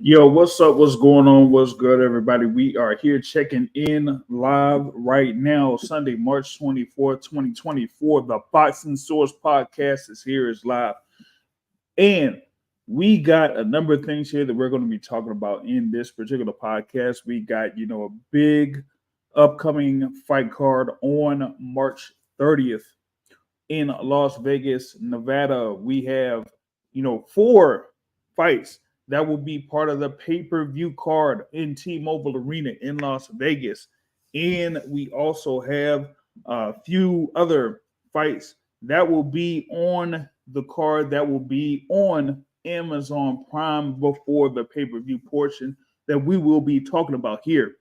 Yo, what's up? What's going on? What's good, everybody? We are here checking in live right now, Sunday, March 24th, 2024. The Boxing Source podcast is here, is live. And we got a number of things here that we're going to be talking about in this particular podcast. We got, a big upcoming fight card on March 30th in Las Vegas, Nevada. We have, four fights that will be part of the pay-per-view card in T-Mobile Arena in Las Vegas. And we also have a few other fights that will be on the card that will be on Amazon Prime before the pay-per-view portion that we will be talking about here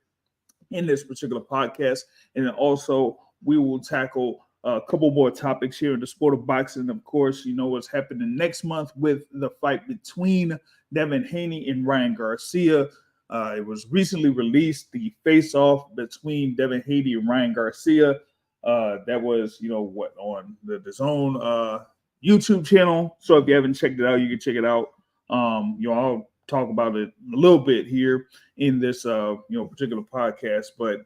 in this particular podcast. And then also we will tackle a couple more topics here in the sport of boxing. Of course, what's happening next month with the fight between Devin Haney and Ryan Garcia. It was recently released, the face-off between Devin Haney and Ryan Garcia. That was, on the Zone YouTube channel. So if you haven't checked it out, you can check it out. I'll talk about it a little bit here in this, particular podcast. But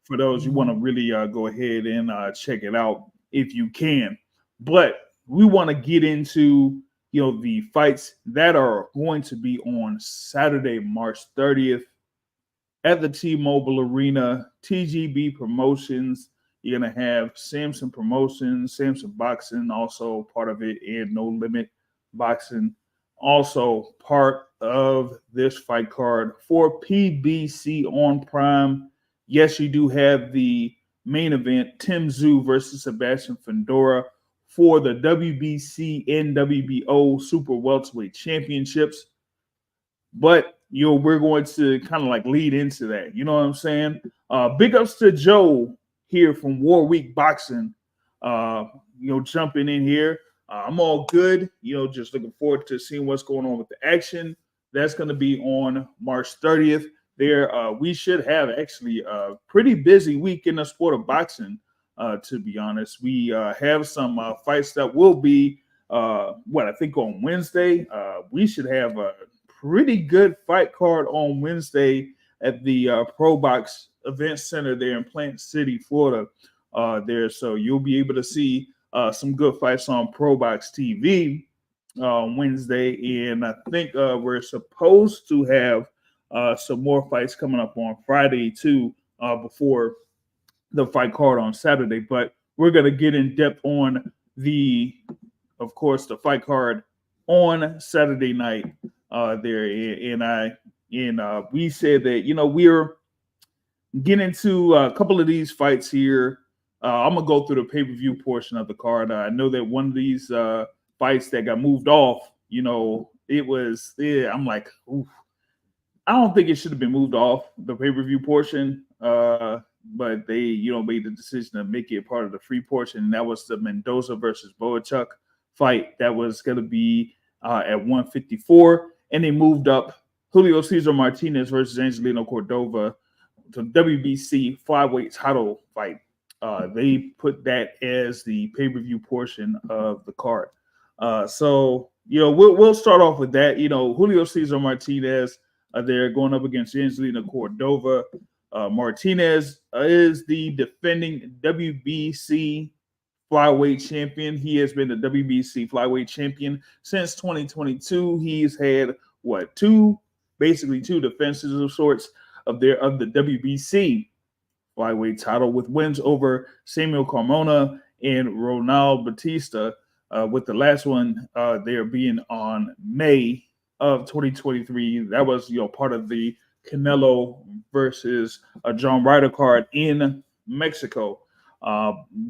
for those you want to really go ahead and check it out if you can. But we want to get into the fights that are going to be on Saturday, March 30th at the T-Mobile Arena, TGB Promotions. You're going to have Samson Promotions, Samson Boxing, also part of it, and No Limit Boxing, also part of this fight card for PBC on Prime. Yes, you do have the main event, Tszyu versus Sebastian Fundora for the WBC and WBO Super Welterweight Championships. But, we're going to kind of like lead into that. You know what I'm saying? Big ups to Joe here from War Week Boxing, jumping in here. I'm all good. Just looking forward to seeing what's going on with the action. That's going to be on March 30th. We should have actually a pretty busy week in the sport of boxing, to be honest. We have some fights that will be, I think on Wednesday. We should have a pretty good fight card on Wednesday at the Pro Box Event Center there in Plant City, Florida. So you'll be able to see some good fights on Pro Box TV Wednesday. And I think we're supposed to have some more fights coming up on Friday too, before the fight card on Saturday. But we're gonna get in depth on the fight card on Saturday night there. And we said that we're getting into a couple of these fights here. I'm gonna go through the pay-per-view portion of the card. I know that one of these fights that got moved off, it was. I'm like, oof. I don't think it should have been moved off the pay-per-view portion, but they, made the decision to make it part of the free portion. And that was the Mendoza versus Boachuk fight that was going to be at 154. And they moved up Julio Cesar Martinez versus Angelino Cordova to WBC flyweight title fight. They put that as the pay-per-view portion of the card. So we'll start off with that. Julio Cesar Martinez. They're going up against Angelina Cordova. Martinez is the defending WBC flyweight champion. He has been the WBC flyweight champion since 2022. He's had two defenses of sorts of the WBC flyweight title, with wins over Samuel Carmona and Ronald Batista. With the last one there being on May of 2023. That was part of the Canelo versus John Ryder card in Mexico,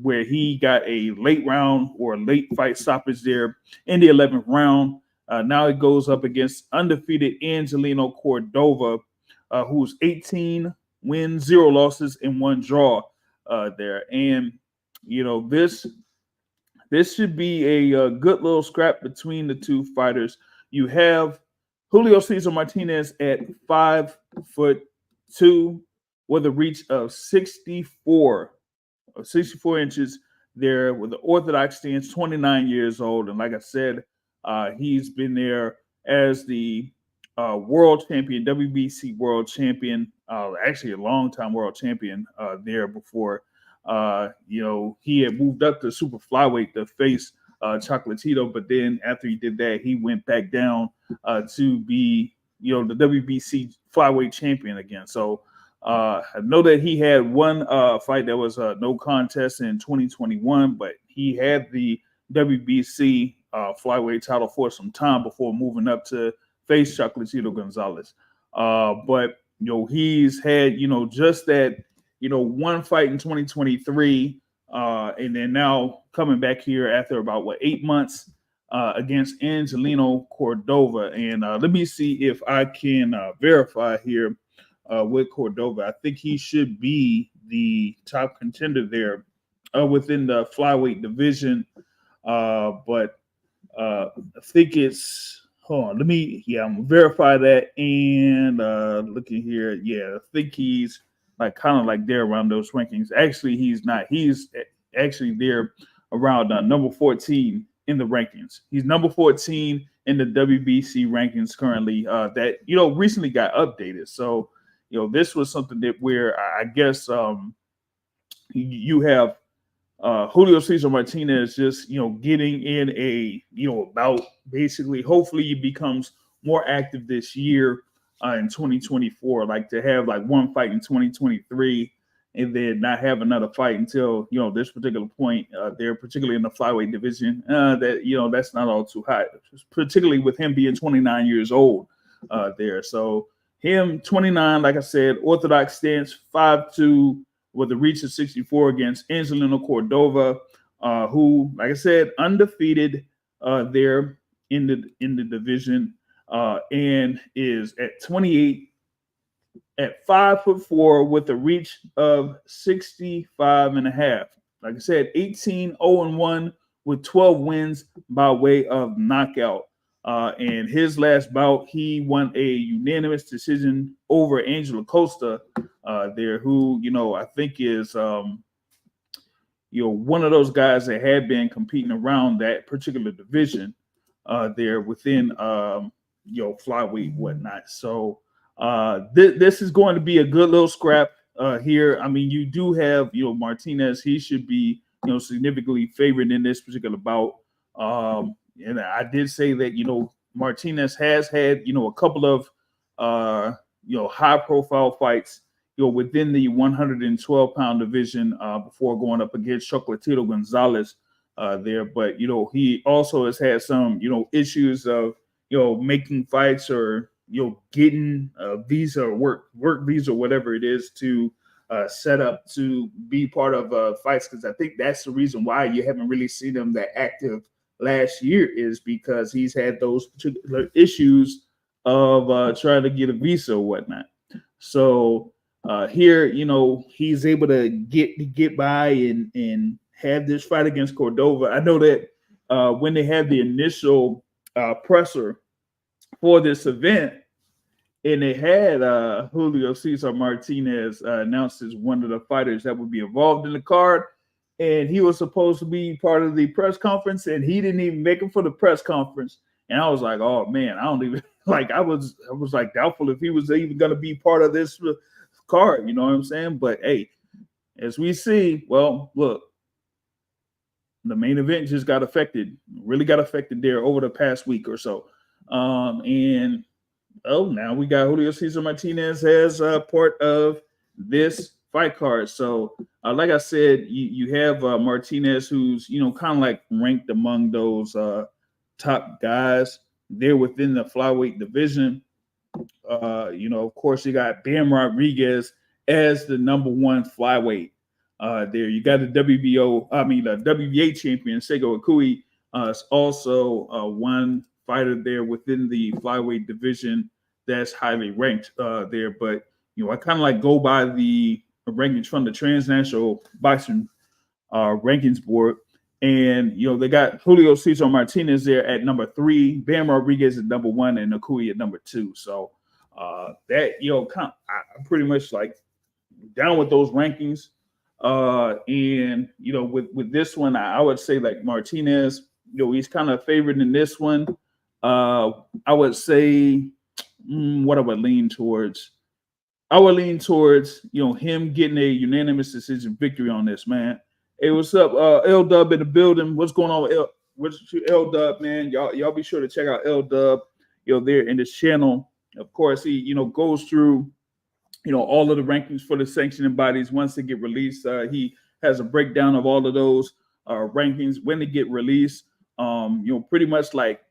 where he got a late fight stoppage there in the 11th round. Now it goes up against undefeated Angelino Cordova, who's 18 wins, 0 losses, and 1 draw there. And this should be a good little scrap between the two fighters. You have Julio Cesar Martinez at 5'2" with a reach of 64 inches there, with the orthodox stance, 29 years old. And like I said, he's been there as the world champion, WBC world champion, actually a long-time world champion there before. He had moved up to super flyweight to face Chocolatito, but then after he did that, he went back down to be, the WBC flyweight champion again. So I know that he had one fight that was no contest in 2021, but he had the WBC flyweight title for some time before moving up to face Chocolatito Gonzalez. But he's had just that one fight in 2023, and then now coming back here after about 8 months against Angelino Cordova. And let me see if I can verify here with Cordova. I think he should be the top contender there within the flyweight division. But I think it's, hold on, I'm gonna verify that. And looking here, I think he's kind of like there around those rankings. Actually, he's not. He's actually there around number 14 in the rankings. He's number 14 in the WBC rankings currently. That recently got updated. So this was something that where I guess you have Julio Cesar Martinez just getting in a bout. Basically, hopefully he becomes more active this year in 2024. Like to have one fight in 2023 and then not have another fight until this particular point. They're particularly in the flyweight division. That's not all too high, particularly with him being 29 years old there. So him 29, like I said, orthodox stance, 5'2", with a reach of 64 against Angelino Cordova, who, like I said, undefeated there in the division, and is at 28 at 5'4" with a reach of 65.5. Like I said, 18-0-1 with 12 wins by way of knockout. And his last bout, he won a unanimous decision over Angelo Costa there, who, I think is, one of those guys that had been competing around that particular division there within, flyweight, whatnot. So this is going to be a good little scrap here. I mean, you do have, Martinez. He should be, significantly favored in this particular bout. And I did say that, Martinez has had, a couple of, high profile fights, within the 112-pound division before going up against Chocolatito Gonzalez there. But, he also has had some, issues of, making fights or, getting a visa or work visa, whatever it is, to set up to be part of fights. Because I think that's the reason why you haven't really seen him that active last year, is because he's had those particular issues of trying to get a visa or whatnot. So here, he's able to get by and have this fight against Cordova. I know that when they had the initial presser for this event, and they had Julio Cesar Martinez announced as one of the fighters that would be involved in the card. And he was supposed to be part of the press conference, and he didn't even make it for the press conference. And I was like, oh man, I don't even I was doubtful if he was even going to be part of this card. You know what I'm saying? But hey, as we see, well, look, the main event just got affected, really got affected there over the past week or so. And now we got Julio Cesar Martinez as part of this fight card. So like I said, you have Martinez, who's kind of like ranked among those top guys there within the flyweight division. Of course, you got Bam Rodriguez as the number one flyweight there. You got the WBA champion Sego Akui is also one fighter there within the flyweight division that's highly ranked there. But I kind of go by the rankings from the Transnational Boxing Rankings Board. And, they got Julio Cesar Martinez there at number 3, Bam Rodriguez at number 1, and Akui at number 2. So that, I'm pretty much down with those rankings. And, with this one, I would say Martinez, he's kind of favored in this one. I would say what I would lean towards. I would lean towards, him getting a unanimous decision victory on this, man. Hey, what's up? L Dub in the building. What's going on with L Dub, man? Y'all be sure to check out L Dub, there in this channel. Of course, he, goes through, all of the rankings for the sanctioning bodies once they get released. He has a breakdown of all of those rankings when they get released. Pretty much like,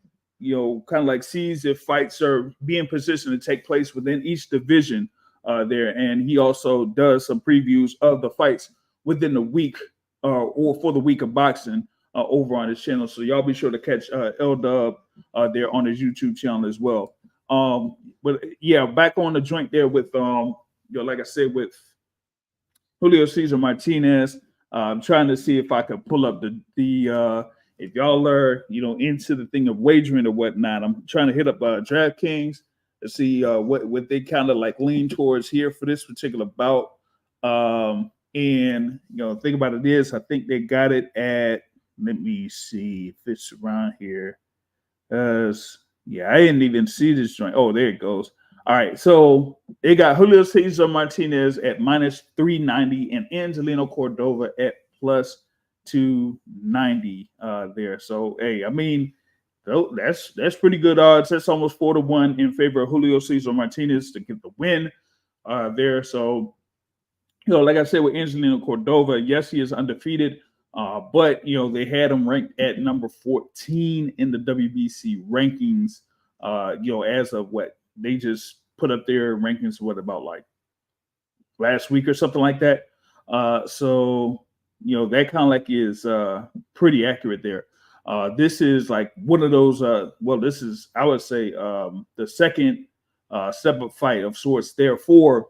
kind of like sees if fights are being positioned to take place within each division there. And he also does some previews of the fights within the week or for the week of boxing over on his channel. So y'all be sure to catch L Dub there on his YouTube channel as well. But yeah, back on the joint there with like I said, with Julio Cesar Martinez. I'm trying to see if I can pull up the if y'all are into the thing of wagering or whatnot. I'm trying to hit up DraftKings to see what they kind of like lean towards here for this particular bout. And think about it is I think they got it at, let me see if it's around here. Yeah, I didn't even see this joint. Oh, there it goes. All right, so they got Julio Cesar Martinez at -390 and Angelino Cordova at +290 there. So, hey, I mean, that's pretty good odds. That's almost 4-1 in favor of Julio Cesar Martinez to get the win there. So, like I said with Angelino Cordova, yes, he is undefeated, but they had him ranked at number 14 in the WBC rankings. As of what they just put up their rankings, about like last week or something like that. So that kind of like is pretty accurate there. This is like one of those. This is, I would say, the second step up fight of sorts there for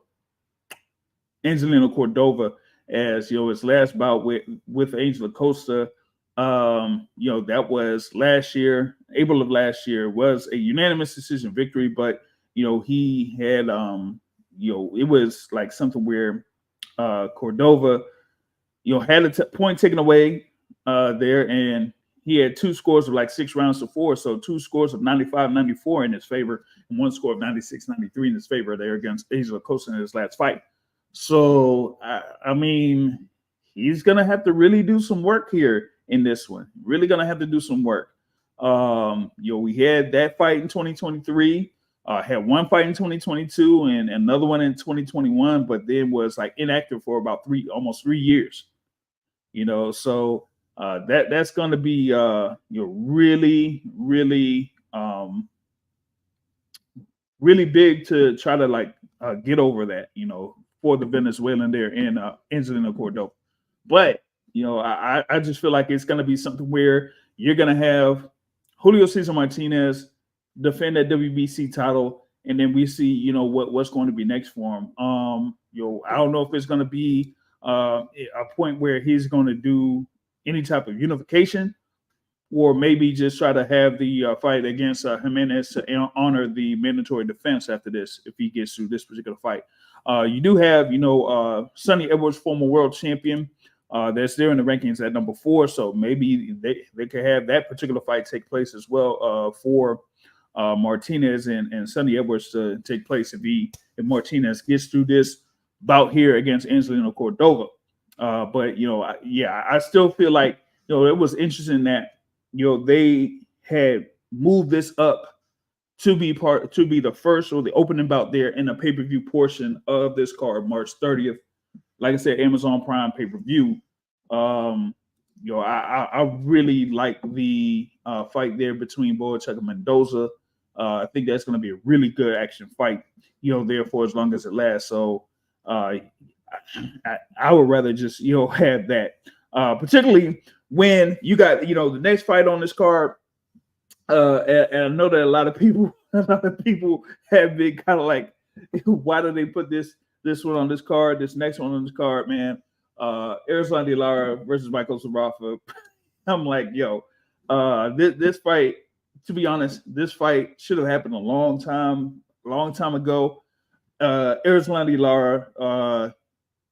Angelino Cordova, as his last bout with Angel Acosta. That was last year, April of last year, was a unanimous decision victory, but he had it was like something where Cordova had a point taken away there, and he had two scores of like 6 rounds to 4, so 2 scores of 95-94 in his favor and 1 score of 96-93 in his favor there against Angel Acosta in his last fight. So I mean, he's gonna have to really do some work here in this one. Really gonna have to do some work. We had that fight in 2023, had one fight in 2022 and another one in 2021, but then was like inactive for about almost 3 years. So that's gonna be really, really, really big to try to like get over that, for the Venezuelan there in Angelino Cordova. But I just feel like it's going to be something where you're going to have Julio Cesar Martinez defend that WBC title, and then we see what's going to be next for him. I don't know if it's going to be a point where he's going to do any type of unification, or maybe just try to have the fight against Jimenez to honor the mandatory defense after this if he gets through this particular fight. You do have Sonny Edwards, former world champion. That's there in the rankings at number 4, so maybe they could have that particular fight take place as well for Martinez and Sonny Edwards to take place if Martinez gets through this bout here against Angelino Cordova. But I still feel like it was interesting that they had moved this up to be the first or the opening bout there in the pay-per-view portion of this card, March 30th. Like I said, Amazon Prime pay-per-view. I really like the fight there between Boychuk and Mendoza. I think that's going to be a really good action fight, there for as long as it lasts. So I would rather just, have that, particularly when you got, the next fight on this card. And I know that a lot of people have been kind of like, why do they put this one on this card, this next one on this card, man? Erislandy Lara versus Michael Sarafa. I'm like, this fight, to be honest, this fight should have happened a long time ago. Erislandy Lara,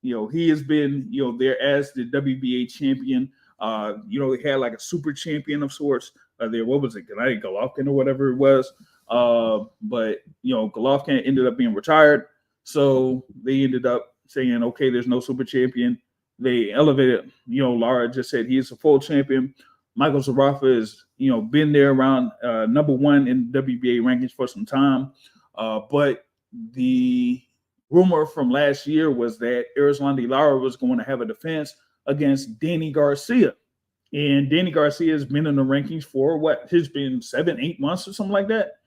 he has been, there as the WBA champion. They had like a super champion of sorts there. What was it? Gennady Golovkin or whatever it was. But Golovkin ended up being retired, so they ended up saying, okay, there's no super champion. They elevated, Lara just said he's a full champion. Michael Zarafa is, been there around number one in WBA rankings for some time. But the rumor from last year was that Erislandy Lara was going to have a defense against Danny Garcia. And Danny Garcia has been in the rankings for what? It's been 7-8 months or something like that.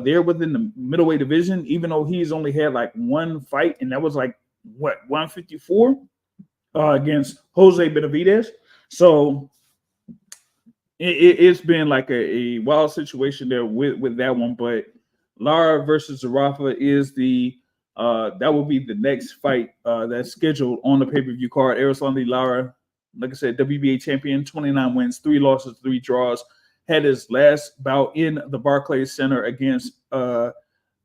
They're within the middleweight division, even though he's only had like one fight, and that was like, 154 against Jose Benavidez. So it's been like a wild situation there with that one. But Lara versus Zarafa is that will be the next fight that's scheduled on the pay-per-view card. Erislandy Lara, like I said, WBA champion, 29 wins, 3 losses, 3 draws. Had his last bout in the Barclays Center against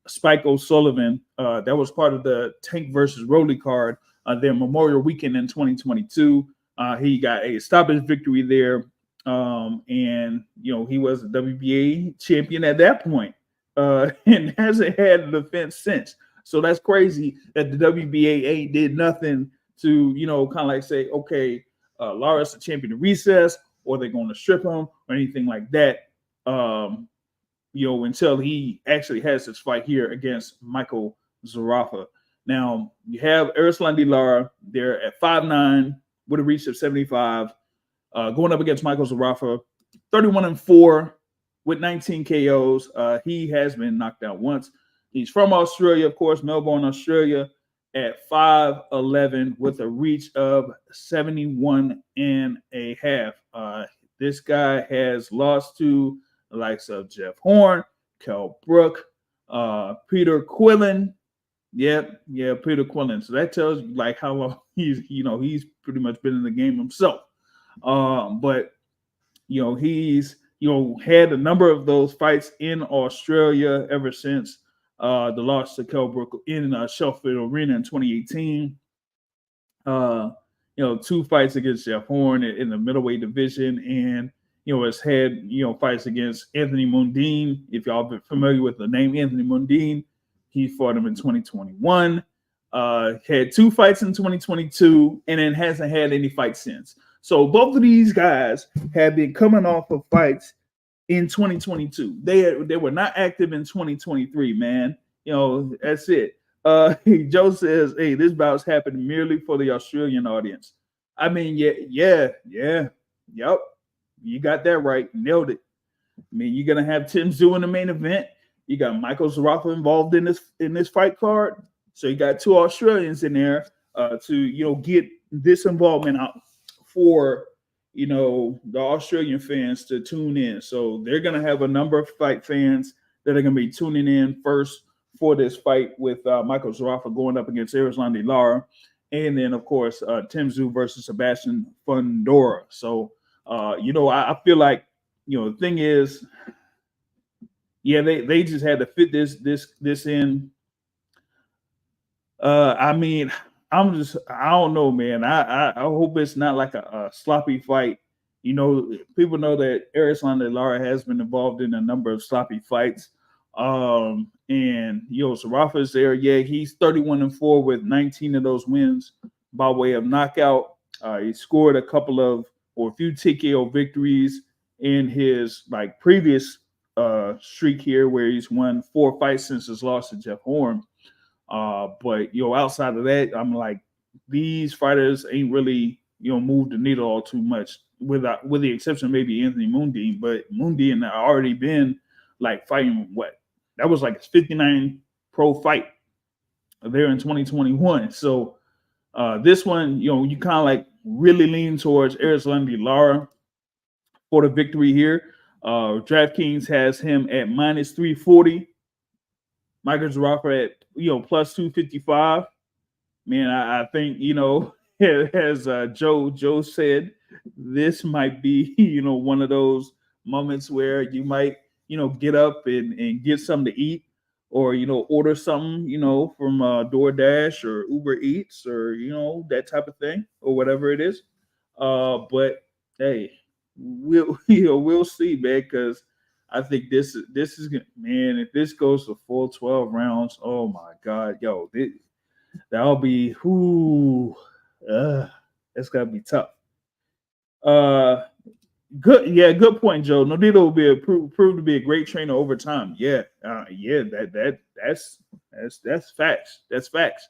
Spike O'Sullivan. That was part of the Tank versus Rowley card, their Memorial Weekend in 2022. He got a stoppage victory there. And he was a WBA champion at that point, and hasn't had a defense since. So that's crazy that the WBA ain't did nothing to kind of like say, okay, Lara's a champion of recess, or they're going to strip him or anything like that. Until he actually has this fight here against Michael Zarafa. Now you have Erislandy Lara. They're at 5'9" with a reach of 75. Going up against Michael Zarafa, 31-4 with 19 KOs. He has been knocked out once. He's from Australia, of course, Melbourne, Australia, at 5'11" with a reach of 71 and a half. This guy has lost to the likes of Jeff Horn, Kell Brook, Peter Quillen. Peter Quillen. So that tells you like how long he's pretty much been in the game himself. But he's had a number of those fights in Australia ever since the loss to Kell Brook in Sheffield Arena in 2018. 2 fights against Jeff Horn in the middleweight division, and has had fights against Anthony Mundine. If y'all been familiar with the name Anthony Mundine, he fought him in 2021. Had 2 fights in 2022, and then hasn't had any fights since. So both of these guys have been coming off of fights in 2022. They were not active in 2023, man. That's it. Joe says, hey, this bout's happened merely for the Australian audience. I mean, yep. You got that right. Nailed it. I mean, you're gonna have Tszyu in the main event. You got Michael Zarafa involved in this fight card. So you got 2 Australians in there to get this involvement out for the Australian fans to tune in. So they're gonna have a number of fight fans that are gonna be tuning in first for this fight with Michael Zarafa going up against Erislandy Lara, and then of course Tszyu versus Sebastian Fundora. So I feel like the thing is, they just had to fit this in. I mean, I don't know, man. I hope it's not like a sloppy fight. People know that Erislandy Lara has been involved in a number of sloppy fights. And Zarafa is there. Yeah, he's 31-4 with 19 of those wins by way of knockout. He scored a few TKO victories in his previous streak here, where he's won 4 fights since his loss to Jeff Horn. But outside of that, I'm like, these fighters ain't really moved the needle all too much, with the exception of maybe Anthony Mundine. But Mundine had already been fighting that was his 59 pro fight there in 2021. So this one, you kind of really lean towards Erislandy Lara for the victory here. DraftKings has him at -340. Michael Zarafa at plus 255. Man, I think as Joe said, this might be one of those moments where you might get up and get something to eat, or order something from DoorDash or Uber Eats, or that type of thing, or whatever it is. But hey, we'll see, man, because I think this is man. If this goes to full 12 rounds, oh my God, yo, that'll be whoo. That's gotta be tough. Good, yeah, good point, Joe. Nodito will be proved to be a great trainer over time. Yeah, that's facts. That's facts.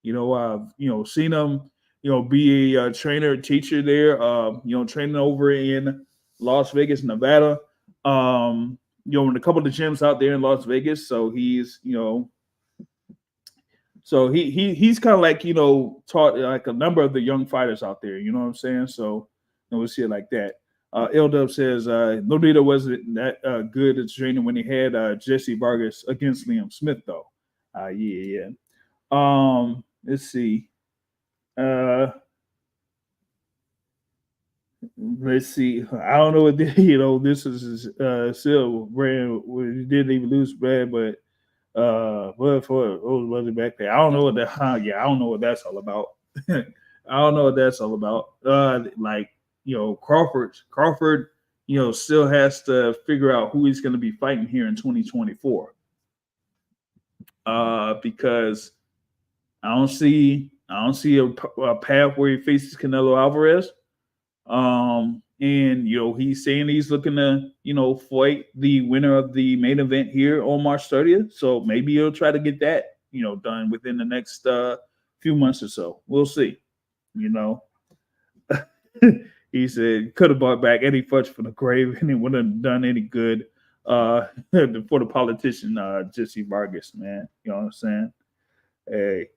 Seen him, be a trainer, teacher there. Training over in Las Vegas, Nevada. In a couple of the gyms out there in Las Vegas. So he's, he's kind of like taught like a number of the young fighters out there. You know what I'm saying? So we'll see it like that. L-Dub says Nodito wasn't that good at training when he had Jesse Vargas against Liam Smith, though. Yeah. Let's see. Let's see. I don't know what this is Silver brand. We didn't even lose brand, but for was it back there? I don't know what that. I don't know what that's all about. I don't know what that's all about. Crawford, still has to figure out who he's going to be fighting here in 2024. Because I don't see a path where he faces Canelo Alvarez. And he's saying he's looking to fight the winner of the main event here on March 30th. So maybe he'll try to get that done within the next few months or so. We'll see. He said could have brought back Eddie Futch from the grave and it wouldn't have done any good for the politician Jesse Vargas, man. You know what I'm saying? Hey.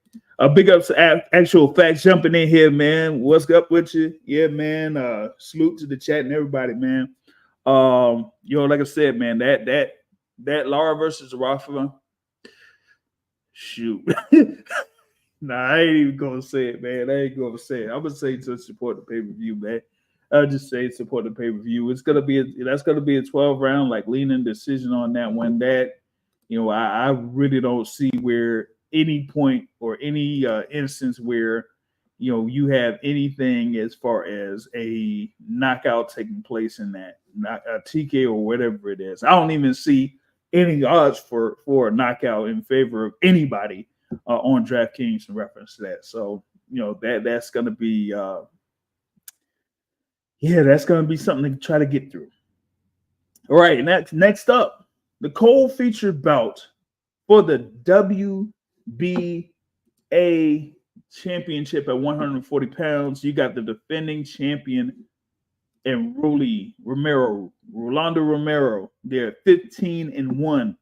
Big ups to Actual Facts jumping in here, man. What's up with you? Yeah, man. Salute to the chat and everybody, man. Like I said, man, that Lara versus Rafa. Shoot. Nah, I ain't even gonna say it, man. I ain't gonna say it. I'm gonna say to support the pay-per-view, man. I'll just say support the pay-per-view. That's gonna be a 12 round, like leaning decision on that one. That I really don't see where any point or any instance where you have anything as far as a knockout taking place in that a TK or whatever it is. I don't even see any odds for a knockout in favor of anybody on DraftKings in reference to that. So that's gonna be that's gonna be something to try to get through. All right, next up, the co-featured bout for the WBA championship at 140 pounds. You got the defending champion and Rolando Romero. They're 15-1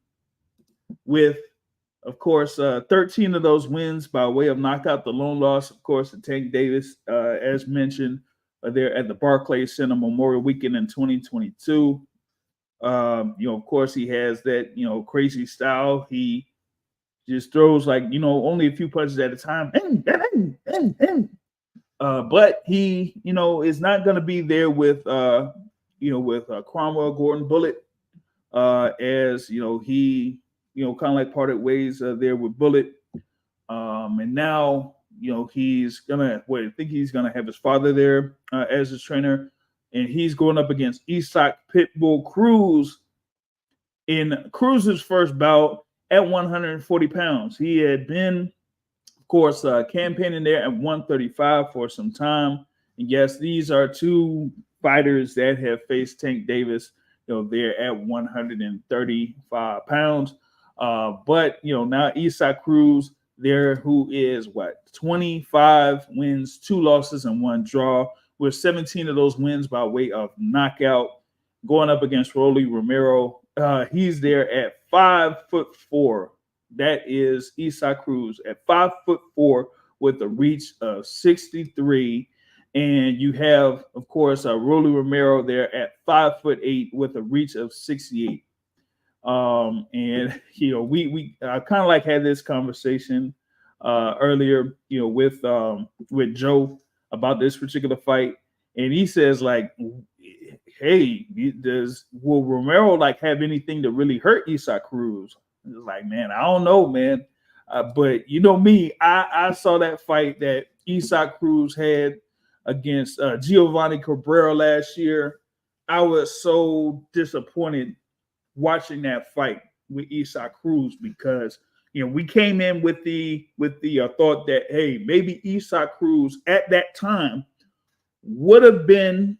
with, of course, 13 of those wins by way of knockout. The lone loss, of course, to Tank Davis, as mentioned, there at the Barclays Center Memorial Weekend in 2022. Of course, he has that, crazy style. He just throws like, only a few punches at a time. But he, is not going to be there with, Cromwell Gordon Bullet, as, he, kind of like parted ways there with Bullet. And now, he's going to, I think he's going to have his father there as his trainer. And he's going up against Isaac Pitbull Cruz in Cruz's first bout at 140 pounds. He had been, of course, campaigning there at 135 for some time. And yes, these are two fighters that have faced Tank Davis, they're at 135 pounds. But, now Isaac Cruz there, who is 25 wins, 2 losses, and 1 draw, with 17 of those wins by way of knockout, going up against Rolly Romero. He's there at 5'4". That is Isaac Cruz at 5'4" with a reach of 63. And you have, of course, Rolly Romero there at 5'8" with a reach of 68. And we kind of like had this conversation earlier, with Joe about this particular fight, and he says like, hey, will Romero like have anything to really hurt Isaac Cruz? It's like, man, I don't know, man. But me, I saw that fight that Isaac Cruz had against Giovanni Cabrera last year. I was so disappointed watching that fight with Isaac Cruz because we came in with the thought that hey, maybe Isaac Cruz at that time would have been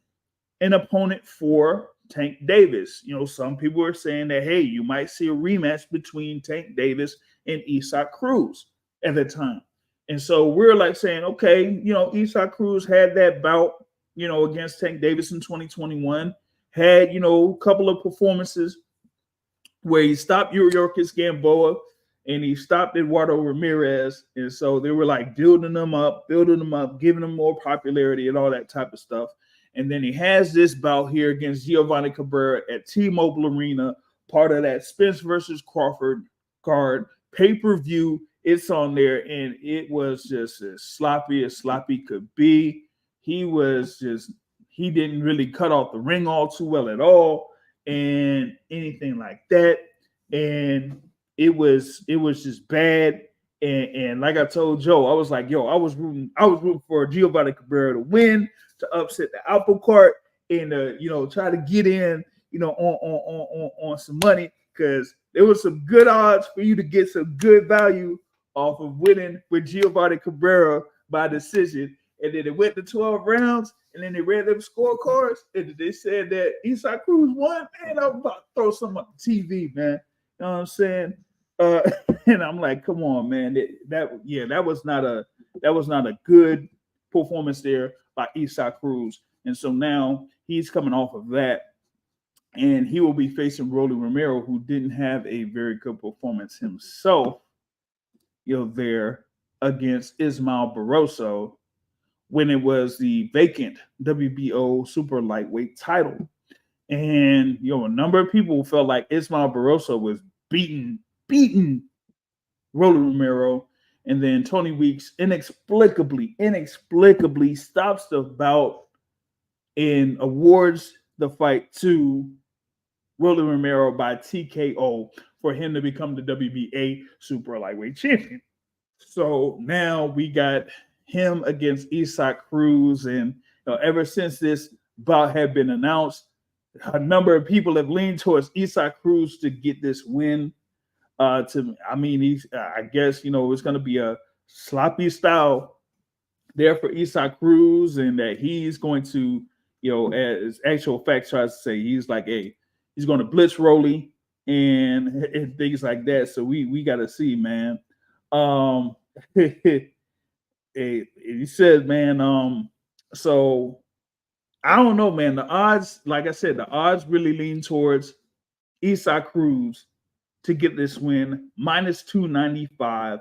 an opponent for Tank Davis. Some people are saying that hey, you might see a rematch between Tank Davis and Isaac Cruz at the time. And so we're like saying, okay, Isaac Cruz had that bout, against Tank Davis in 2021, had, a couple of performances where he stopped Yuriorkis Gamboa and he stopped Eduardo Ramirez. And so they were like building them up, giving them more popularity and all that type of stuff. And then he has this bout here against Giovanni Cabrera at T-Mobile Arena, part of that Spence versus Crawford card, pay-per-view. It's on there, and it was just as sloppy could be. He didn't really cut off the ring all too well at all, and anything like that. And it was just bad. And like I told Joe, I was like, I was rooting for Giovanni Cabrera to win, to upset the apple cart, and try to get in, on some money, because there was some good odds for you to get some good value off of winning with Giovanni Cabrera by decision. And then it went to 12 rounds, and then they read them scorecards, and they said that Isaac Cruz won. Man, I was about to throw something on the TV, man. You know what I'm saying? And I'm like, come on, man. That was not a good performance there by Isaac Cruz. And so now he's coming off of that, and he will be facing Rolly Romero, who didn't have a very good performance himself, there against Ismael Barroso when it was the vacant WBO super lightweight title. And, a number of people felt like Ismael Barroso was beating Rolly Romero. And then Tony Weeks inexplicably stops the bout and awards the fight to Rolly Romero by TKO for him to become the WBA super lightweight champion. So now we got him against Isaac Cruz. And ever since this bout had been announced, a number of people have leaned towards Isaac Cruz to get this win. I guess, it's going to be a sloppy style there for Isaac Cruz, and that he's going to, as actual facts tries to say, he's like, hey, he's going to blitz Rolly and things like that. So we got to see, man. He said, man, so I don't know, man. The odds, like I said, the odds really lean towards Isaac Cruz to get this win, minus 295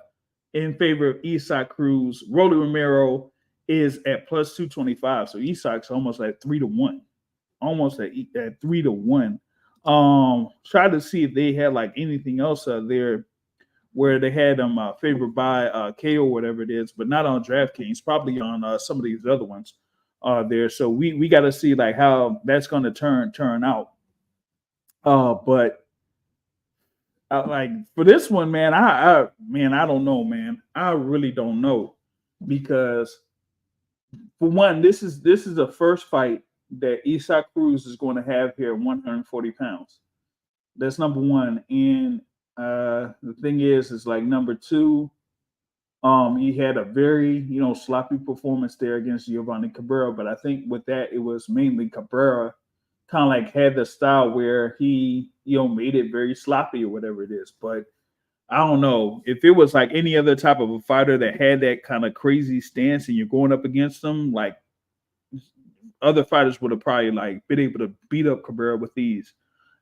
in favor of Isaac Cruz. Rolly Romero is at plus 225. So Isaac's almost at 3-1. Almost at 3-1. Try to see if they had like anything else there where they had them favored by KO, whatever it is, but not on DraftKings, probably on some of these other ones there. So we got to see like how that's going to turn out. But like for this one, man, I don't know, man. I really don't know, because for one, this is the first fight that Isaac Cruz is going to have here at 140 pounds. That's number one. And the thing is like number two, he had a very, sloppy performance there against Giovanni Cabrera. But I think with that, it was mainly Cabrera kind of like had the style where he, made it very sloppy or whatever it is. But I don't know if it was like any other type of a fighter that had that kind of crazy stance and you're going up against them, like other fighters would have probably like been able to beat up Cabrera with ease.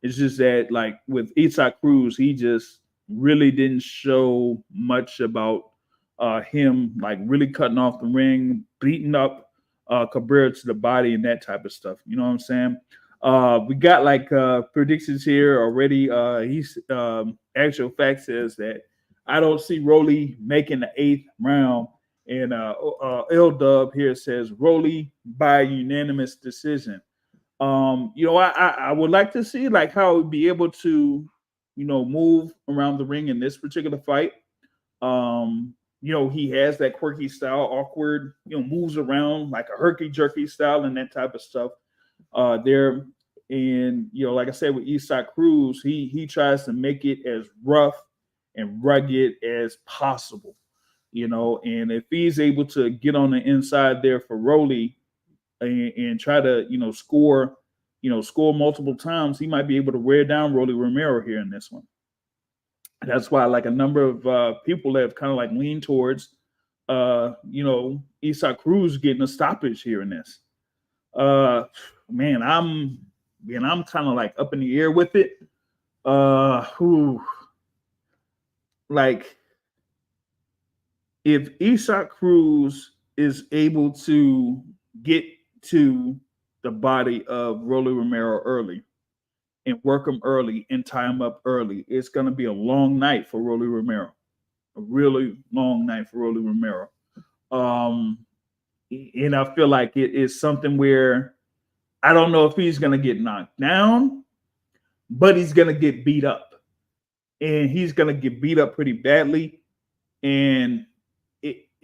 It's just that like with Isaac Cruz, he just really didn't show much about him like really cutting off the ring, beating up Cabrera to the body and that type of stuff. You know what I'm saying? We got like predictions here already. He's actual fact says that I don't see Rolly making the 8th round. And L Dub here says Rolly by unanimous decision. I would like to see like how he'd be able to, move around the ring in this particular fight. He has that quirky style, awkward, moves around like a herky jerky style and that type of stuff there. And like I said, with Isak Cruz, he tries to make it as rough and rugged as possible. And if he's able to get on the inside there for Rolly and try to score multiple times, he might be able to wear down Rolly Romero here in this one. That's why like a number of people have kind of like leaned towards Isak Cruz getting a stoppage here in this. Man, I'm kind of like up in the air with it. Like if Isak Cruz is able to get to the body of Rolly Romero early and work him early and tie him up early, it's going to be a long night for Rolly Romero. A really long night for Rolly Romero. And I feel like it is something where I don't know if he's going to get knocked down, but he's going to get beat up. And he's going to get beat up pretty badly. And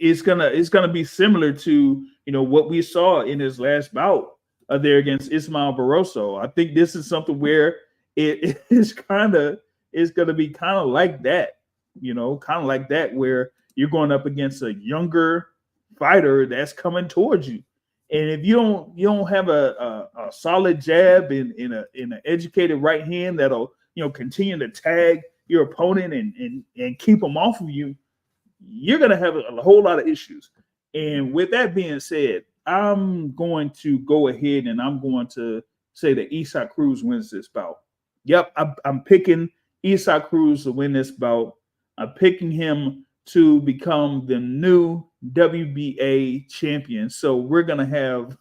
it's gonna be similar to what we saw in his last bout there against Ismael Barroso. I think this is something where it is going to be kind of like that, where you're going up against a younger fighter that's coming towards you, and if you don't have a solid jab in an educated right hand that'll continue to tag your opponent and keep them off of you, you're going to have a whole lot of issues. And with that being said, I'm going to go ahead and I'm going to say that Isak Cruz wins this bout. Yep, I'm picking Isak Cruz to win this bout. I'm picking him to become the new WBA champion. So we're going to have,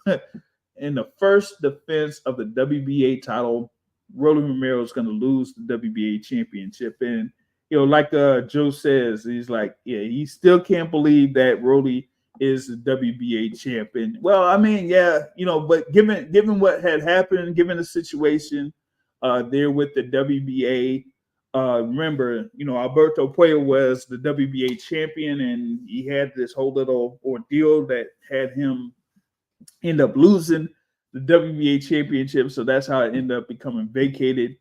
in the first defense of the WBA title, Rolly Romero is going to lose the WBA championship. And like Joe says, he's like, yeah, he still can't believe that Rolly is the WBA champion. Well, I mean, yeah, but given what had happened, given the situation there with the WBA, remember, Alberto Puello was the WBA champion, and he had this whole little ordeal that had him end up losing the WBA championship. So that's how it ended up becoming vacated.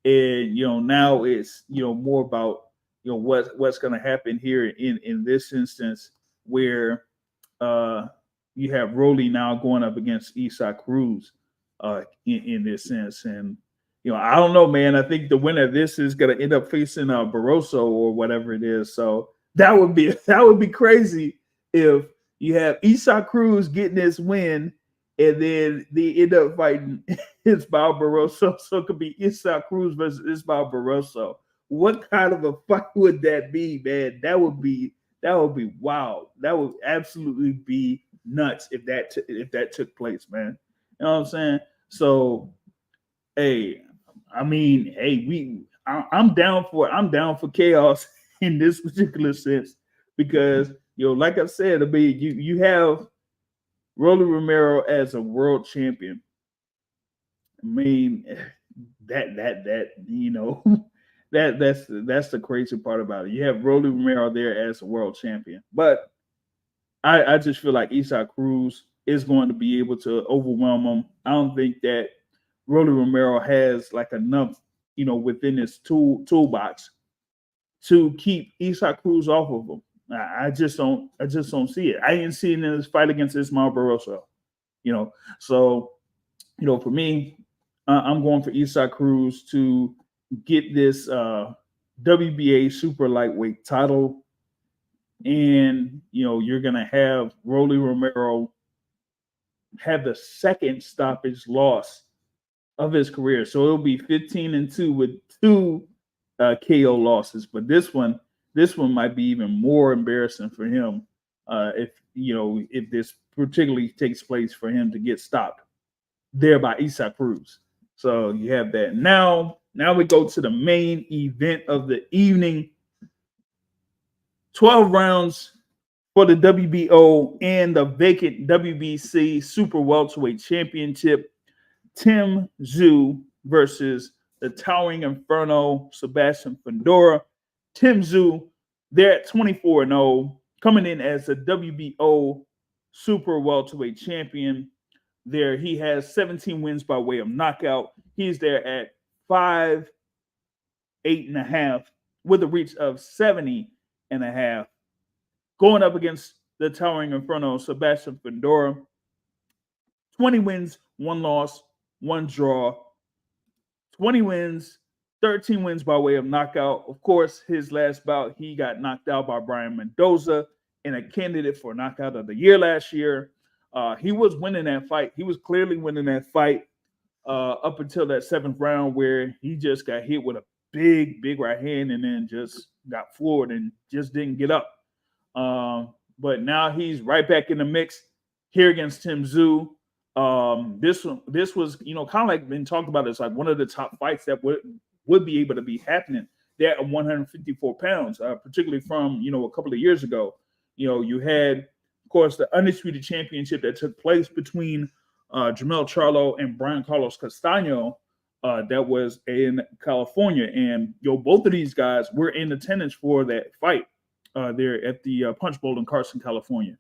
And now it's more about what's going to happen here in this instance, where you have Rolly now going up against Isak Cruz in this sense. And I don't know, man. I think the winner of this is going to end up facing Barroso or whatever it is. So that would be crazy if you have Isak Cruz getting this win, and then they end up fighting Ismael Barroso. So it could be Isak Cruz versus Ismael Barroso. What kind of a fight would that be, man? That would be wild. That would absolutely be nuts if that took place, man. You know what I'm saying? So, hey, I mean, hey, I'm down for chaos in this particular sense, because like I said, I mean, you have Rolly Romero as a world champion. I mean, that's the crazy part about it. You have Rolly Romero there as a world champion, but I just feel like Isak Cruz is going to be able to overwhelm him. I don't think that Rolly Romero has like enough, within his toolbox to keep Isak Cruz off of him. I just don't see it. I didn't see it in his fight against Ismael Barroso. So for me, I'm going for Isak Cruz to get this WBA super lightweight title, and you're gonna have Rolly Romero have the second stoppage loss of his career. So it'll be 15-2 with 2 KO losses. But this one might be even more embarrassing for him if this particularly takes place for him to get stopped there by Isak Cruz. So you have that. Now we go to the main event of the evening. 12 rounds for the WBO and the vacant WBC Super Welterweight Championship. Tszyu versus the Towering Inferno, Sebastian Fundora. Tszyu, they're at 24-0, coming in as a WBO Super Welterweight champion. there. He has 17 wins by way of knockout. He's there at 5'8.5" with a reach of 70.5. Going up against the towering inferno, Sebastian Fundora. 20 wins, 1 loss, 1 draw. 20 wins, 13 wins by way of knockout. Of course, his last bout, he got knocked out by Brian Mendoza in a candidate for knockout of the year last year. He was winning that fight. He was clearly winning that fight up until that 7th round where he just got hit with a big right hand and then just got floored and just didn't get up. But now he's right back in the mix here against Tszyu. This was, kind of like been talked about as like one of the top fights that would be able to be happening there at 154 pounds, particularly from, a couple of years ago. You had, of course, the Undisputed Championship that took place between Jermell Charlo and Brian Carlos Castaño that was in California. And, both of these guys were in attendance for that fight there at the Punch Bowl in Carson, California.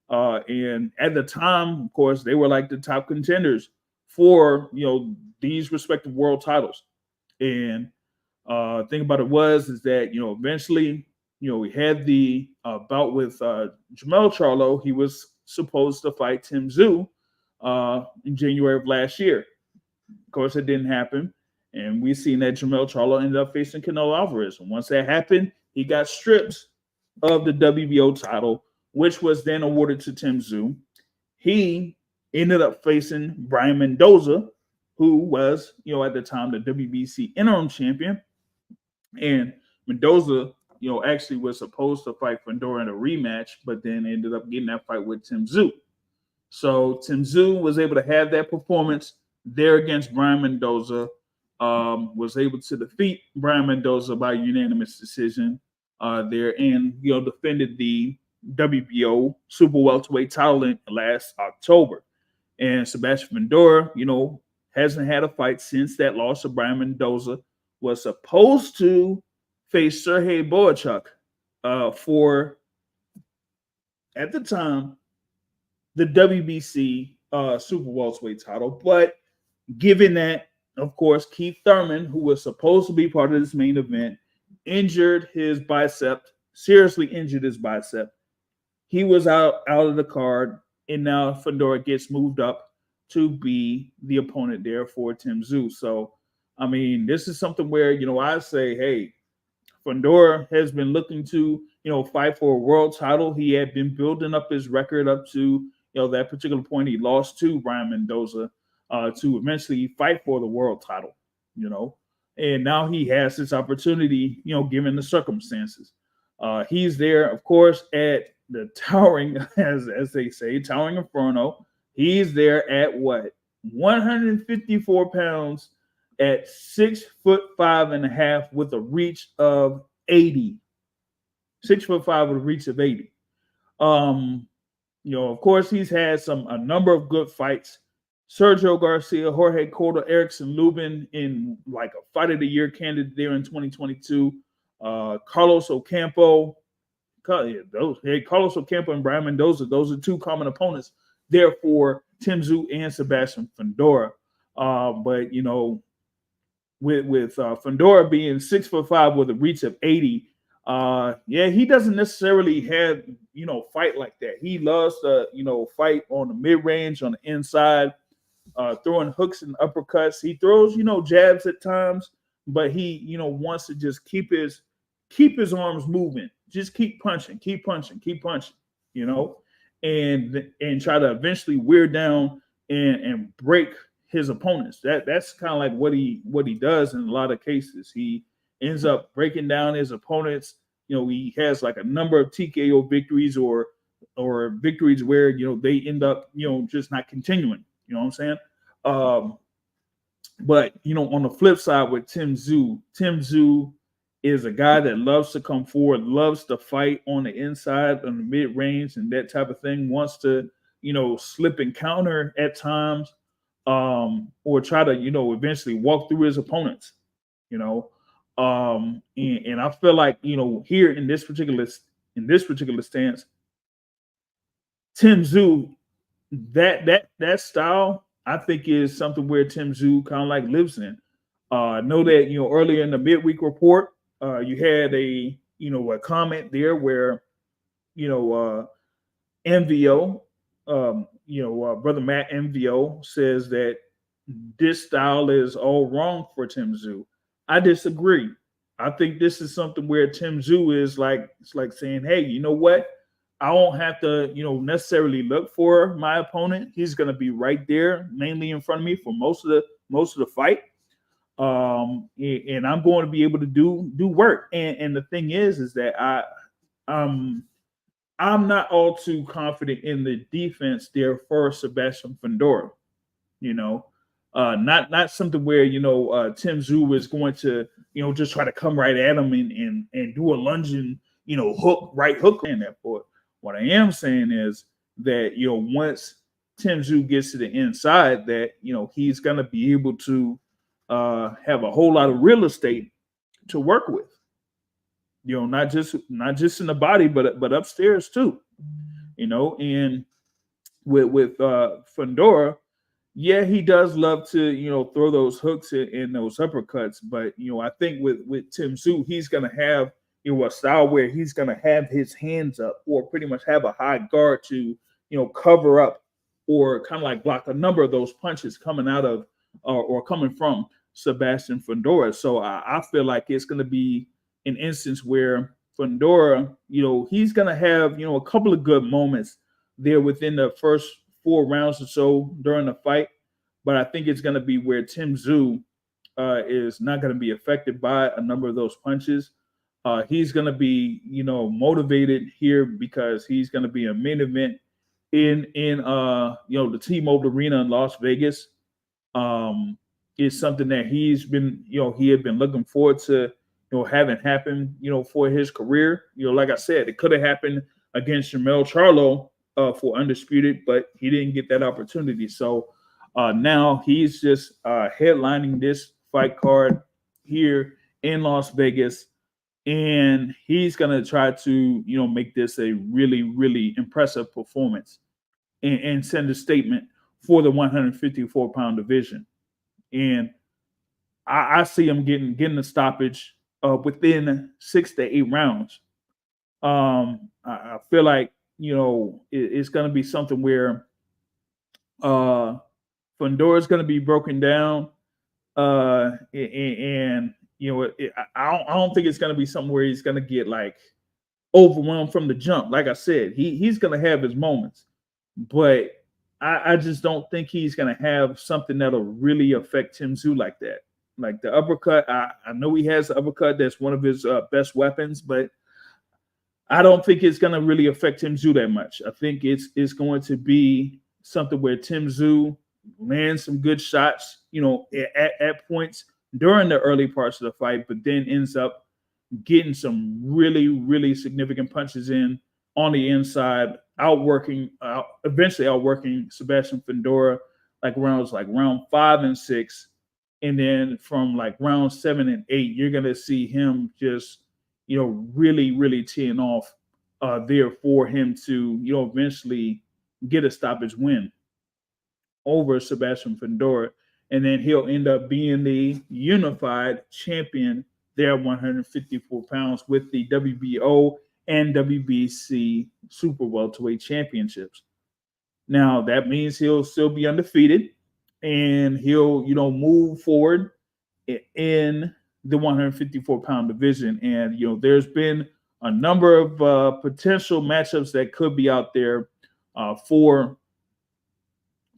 And at the time, of course, they were like the top contenders for, these respective world titles. And thing about it is that, eventually, we had the bout with Jermell Charlo. He was supposed to fight Tszyu in January of last year. Of course, it didn't happen. And we seen that Jermell Charlo ended up facing Canelo Alvarez. And once that happened, he got stripped of the WBO title, which was then awarded to Tszyu. He ended up facing Brian Mendoza, who was, at the time, the WBC interim champion. And Mendoza, actually was supposed to fight Fundora in a rematch, but then ended up getting that fight with Tszyu. So Tszyu was able to have that performance there against Brian Mendoza, was able to defeat Brian Mendoza by unanimous decision there, and, defended the WBO super welterweight title last October. And Sebastian Fundora, hasn't had a fight since that loss of Brian Mendoza. Was supposed to face Sergey Boychuk for, at the time, the WBC super welterweight title. But given that, of course, Keith Thurman, who was supposed to be part of this main event, injured his bicep, seriously injured his bicep. He was out of the card, and now Fundora gets moved up to be the opponent there for Tszyu. So, I mean, this is something where, I say, hey, Fundora has been looking to, fight for a world title. He had been building up his record up to, that particular point. He lost to Brian Mendoza to eventually fight for the world title, and now he has this opportunity, given the circumstances. He's there, of course, at the towering, as they say, towering inferno. He's there at what? 154 pounds at 6'5.5" with a reach of 80. 6'5" with a reach of 80. Of course, he's had a number of good fights. Sergio Garcia, Jorge Cotto, Erickson Lubin in like a fight of the year candidate there in 2022. Carlos Ocampo. Carlos Ocampo and Brian Mendoza, those are two common opponents there for Tszyu and Sebastian Fundora. But with Fundora being 6'5" with a reach of 80, he doesn't necessarily have fight like that. He loves to fight on the mid range, on the inside, throwing hooks and uppercuts. He throws jabs at times, but he wants to just keep his arms moving. Just keep punching, and try to eventually wear down and break his opponents. That's kind of like what he does in a lot of cases. He ends up breaking down his opponents. He has like a number of TKO victories or victories where they end up just not continuing. You know what I'm saying? But on the flip side with Tszyu is a guy that loves to come forward, loves to fight on the inside, on the mid-range, and that type of thing. Wants to, slip and counter at times, or try to, eventually walk through his opponents. And I feel like, here in this particular stance, Tszyu that style, I think, is something where Tim Tszyu kind of like lives in. I know that earlier in the midweek report, you had a comment there where you know MVO, brother Matt MVO says that this style is all wrong for Tim Tszyu. I disagree. I think this is something where Tim Tszyu is like, it's like saying, hey, you know what? I won't have to, necessarily look for my opponent. He's going to be right there, mainly in front of me for most of the fight. And I'm going to be able to do work. And the thing is that um I'm not all too confident in the defense there for Sebastian Fundora. You know, not something where Tim Tszyu is going to just try to come right at him and do a lunging right hook in that point. What I am saying is that once Tim Tszyu gets to the inside, that he's gonna be able to have a whole lot of real estate to work with. Not just in the body, but upstairs too. And with Fundora, yeah, he does love to throw those hooks and those uppercuts, but I think with Tim Tszyu, he's gonna have a style where he's gonna have his hands up or pretty much have a high guard to cover up or kind of like block a number of those punches coming out of or coming from Sebastian Fundora. So I feel like it's gonna be an instance where Fundora, he's gonna have a couple of good moments there within the first 4 rounds or so during the fight, but I think it's going to be where Tim Tszyu is not going to be affected by a number of those punches. He's going to be, motivated here because he's going to be a main event in the T-Mobile Arena in Las Vegas. Is something that he had been looking forward to, having happen, for his career. Like I said, it could have happened against Jermell Charlo for Undisputed, but he didn't get that opportunity. So now he's just headlining this fight card here in Las Vegas, and he's going to try to make this a really, really impressive performance and send a statement for the 154-pound division. And I see him getting a stoppage within 6 to 8 rounds. I feel like it's going to be something where Fundora is going to be broken down, and I don't think it's going to be something where he's going to get like overwhelmed from the jump. Like I said, he's going to have his moments, but I just don't think he's going to have something that'll really affect Tim Tszyu like that. Like the uppercut, I know he has the uppercut. That's one of his best weapons, but I don't think it's going to really affect Tim Tszyu that much. I think it's going to be something where Tim Tszyu lands some good shots, at points during the early parts of the fight, but then ends up getting some really, really significant punches in on the inside, eventually outworking Sebastian Fundora like round 5 and 6. And then from like round 7 and 8, you're going to see him just really, really teeing off there for him to, eventually get a stoppage win over Sebastian Fundora. And then he'll end up being the unified champion there at 154 pounds with the WBO and WBC Super Welterweight Championships. Now, that means he'll still be undefeated and he'll, move forward in the 154-pound division. And, there's been a number of potential matchups that could be out there for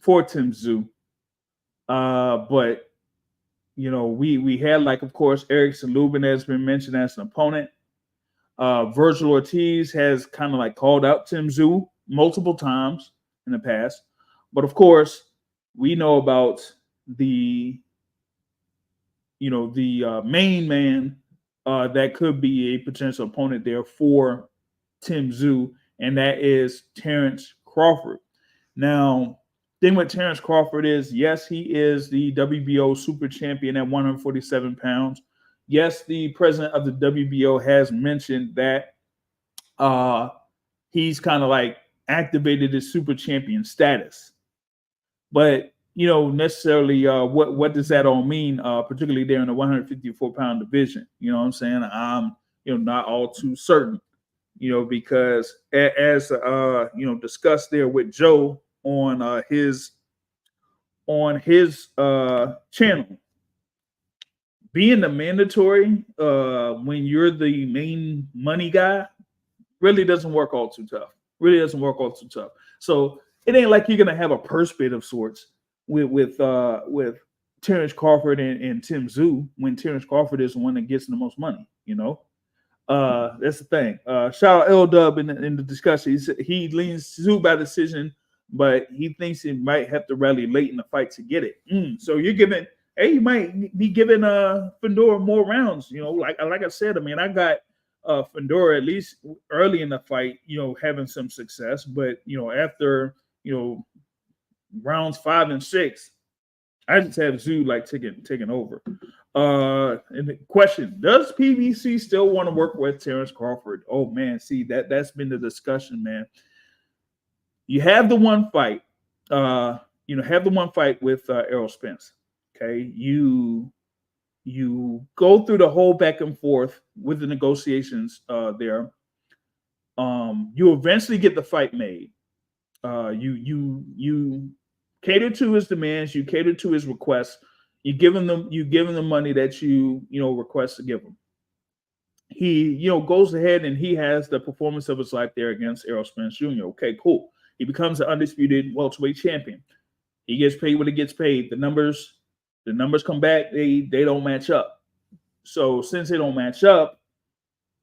Tim Tszyu. But, we had, like, of course, Erickson Lubin has been mentioned as an opponent. Virgil Ortiz has kind of like called out Tim Tszyu multiple times in the past. But, of course, we know about the main man that could be a potential opponent there for Tim Tszyu, and that is Terrence Crawford. Now, thing with Terrence Crawford is, yes, he is the WBO super champion at 147 pounds. Yes, the president of the WBO has mentioned that he's kind of like activated his super champion status. But necessarily, what does that all mean? Particularly there in the 154-pound division. You know what I'm saying? I'm not all too certain. Because as discussed there with Joe on his channel, being the mandatory when you're the main money guy really doesn't work all too tough. So it ain't like you're gonna have a purse bid of sorts with Terrence Crawford and Tim Tszyu when Terrence Crawford is the one that gets the most money. That's the thing. Shout out L Dub in the discussion. He leans Tszyu by decision, but he thinks he might have to rally late in the fight to get it. So you're giving. Hey, you might be giving Fundora more rounds. Like I said, I mean, I got Fundora at least early in the fight, having some success. But after rounds 5 and 6, I just have Tszyu like taking over. And the question: does PBC still want to work with Terrence Crawford? Oh man, see that's been the discussion, man. You have the one fight, with Errol Spence. Okay, you go through the whole back and forth with the negotiations there. You eventually get the fight made. You cater to his demands. You cater to his requests. You give him the money that you request to give him. He goes ahead and he has the performance of his life there against Errol Spence Jr. Okay, cool. He becomes the undisputed welterweight champion. He gets paid what he gets paid. The numbers come back. They don't match up. So since they don't match up,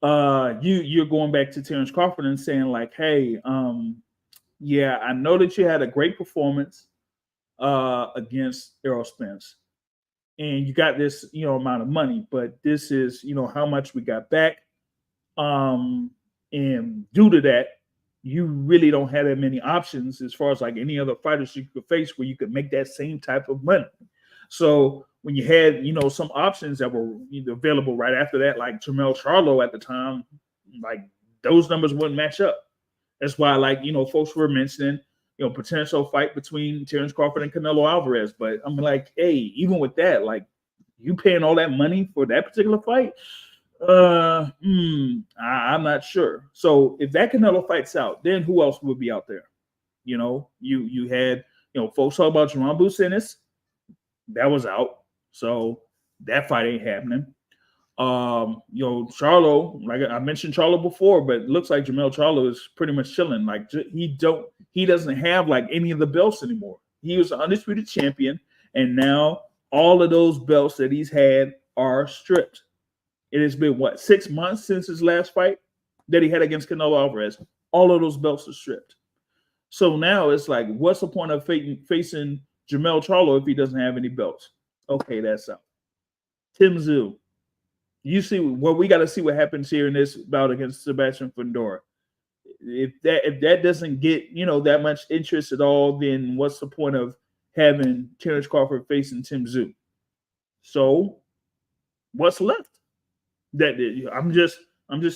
you're going back to Terrence Crawford and saying like, hey, yeah, I know that you had a great performance against Errol Spence, and you got this amount of money, but this is how much we got back, and due to that, you really don't have that many options as far as like any other fighters you could face where you could make that same type of money. So when you had some options that were available right after that, like Jermell Charlo at the time, like those numbers wouldn't match up. That's why folks were mentioning potential fight between Terrence Crawford and Canelo Alvarez. But I'm like, hey, even with that, like you paying all that money for that particular fight, I'm not sure. So if that Canelo fight's out, then who else would be out there? You had folks talk about Jerome Businis. That was out. So that fight ain't happening. Charlo, like I mentioned Charlo before, but it looks like Jermell Charlo is pretty much chilling. Like he doesn't have like any of the belts anymore. He was an undisputed champion, and now all of those belts that he's had are stripped. It has been 6 months since his last fight that he had against Canelo Alvarez. All of those belts are stripped. So now it's like, what's the point of facing Jermell Charlo if he doesn't have any belts? Okay, that's out. Tim Tszyu. We got to see what happens here in this bout against Sebastian Fundora. If that doesn't get that much interest at all, then what's the point of having Terrence Crawford facing Tim Tszyu? So what's left? I'm just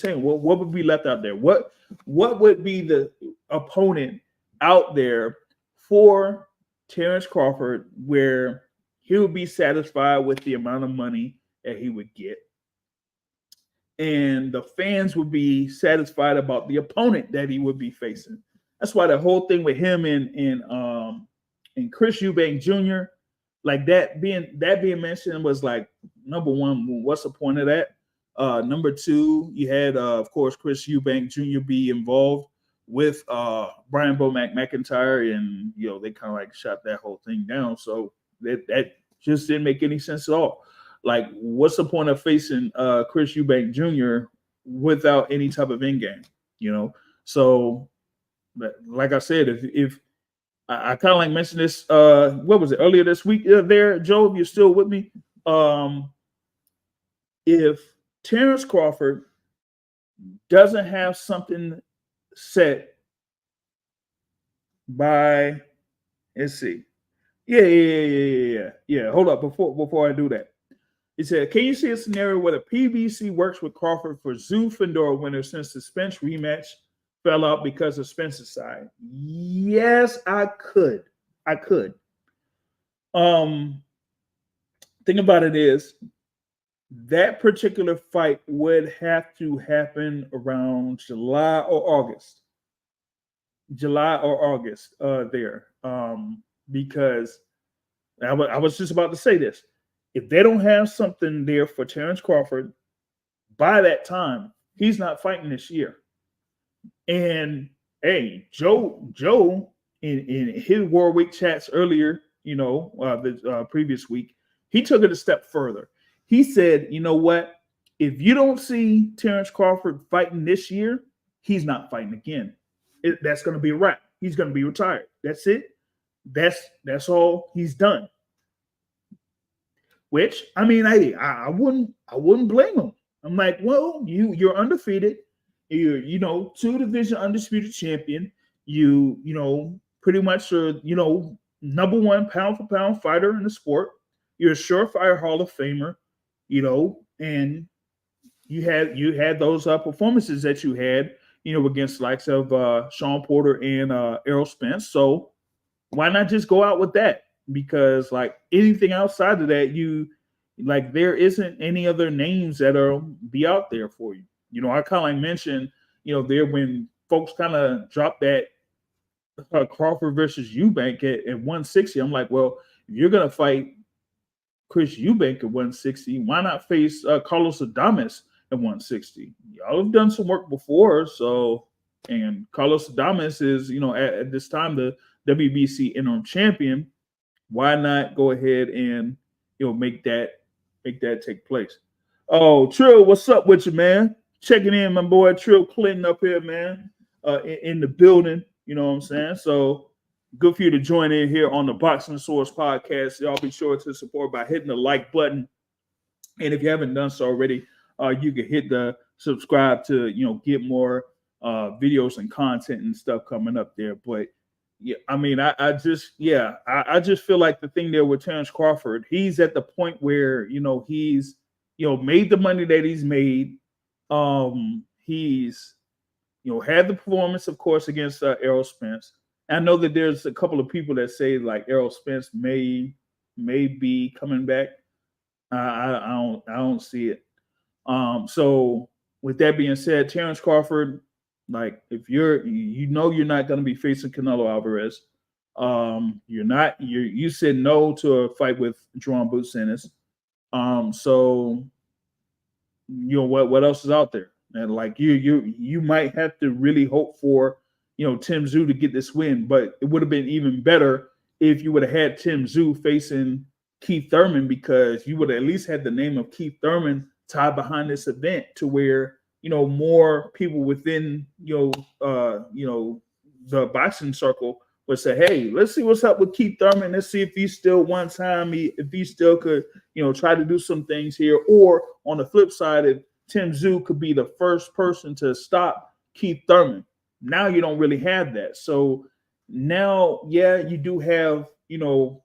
saying, what would be left out there? What would be the opponent out there for Terrence Crawford where he would be satisfied with the amount of money that he would get, and the fans would be satisfied about the opponent that he would be facing? That's why the whole thing with him and Chris Eubank Jr., like that being mentioned was like, number one, what's the point of that? Number two, you had of course Chris Eubank Jr. be involved with Brian Bomack McIntyre, and they kind of like shot that whole thing down. So that just didn't make any sense at all. Like, what's the point of facing Chris Eubank Jr. without any type of end game? So, like I said, if I kind of like mentioned this, what was it, earlier this week there, Joe, if you're still with me, if Terrence Crawford doesn't have something set by, let's see. Yeah. Hold up before I do that. He said, can you see a scenario where the PBC works with Crawford for Tszyu Fundora winner since the Spence rematch fell out because of Spencer's side? Yes, I could. I could. Um, thing about it is that particular fight would have to happen around July or August. July or August there. Because I was just about to say this. If they don't have something there for Terrence Crawford by that time, he's not fighting this year. And hey, Joe in his Warwick chats earlier, the previous week, he took it a step further. He said, you know what? If you don't see Terrence Crawford fighting this year, he's not fighting again. That's going to be a wrap. He's going to be retired. That's it. That's all he's done. Which I mean, I wouldn't blame him. I'm like, well, you're undefeated. You're 2 division undisputed champion. You pretty much are number 1 pound for pound fighter in the sport. You're a surefire Hall of Famer. And you had those performances that you had against the likes of Sean Porter and Errol Spence. So why not just go out with that? Because like anything outside of that, there isn't any other names that'll be out there for you. I kind of like mentioned, there when folks kind of dropped that Crawford versus Eubank at 160. I'm like, well, if you're gonna fight Chris Eubank at 160, why not face Carlos Adames at 160? Y'all have done some work before, and Carlos Adames is, at this time the WBC interim champion. Why not go ahead and make that take place? Oh, Trill, what's up with you, man? Checking in, my boy Trill Clinton up here, man, in the building. You know what I'm saying? So good for you to join in here on the Boxing Source podcast. Y'all be sure to support by hitting the like button. And if you haven't done so already, you can hit the subscribe to, get more videos and content and stuff coming up there. But yeah, I mean, I just feel like the thing there with Terrence Crawford, he's at the point where, he's, made the money that he's made. He's, had the performance, of course, against Errol Spence. I know that there's a couple of people that say like Errol Spence may be coming back. I don't see it. So with that being said, Terrence Crawford, like if you're not going to be facing Canelo Alvarez, you said no to a fight with Jerome Boots Ennis. So what else is out there? And like you might have to really hope for Tim Tszyu to get this win, but it would have been even better if you would have had Tim Tszyu facing Keith Thurman, because you would have at least had the name of Keith Thurman tied behind this event to where more people within the boxing circle would say, hey, let's see what's up with Keith Thurman. Let's see if he's still if he still could try to do some things here. Or on the flip side, if Tim Tszyu could be the first person to stop Keith Thurman. Now you don't really have that. So now, you do have, Tim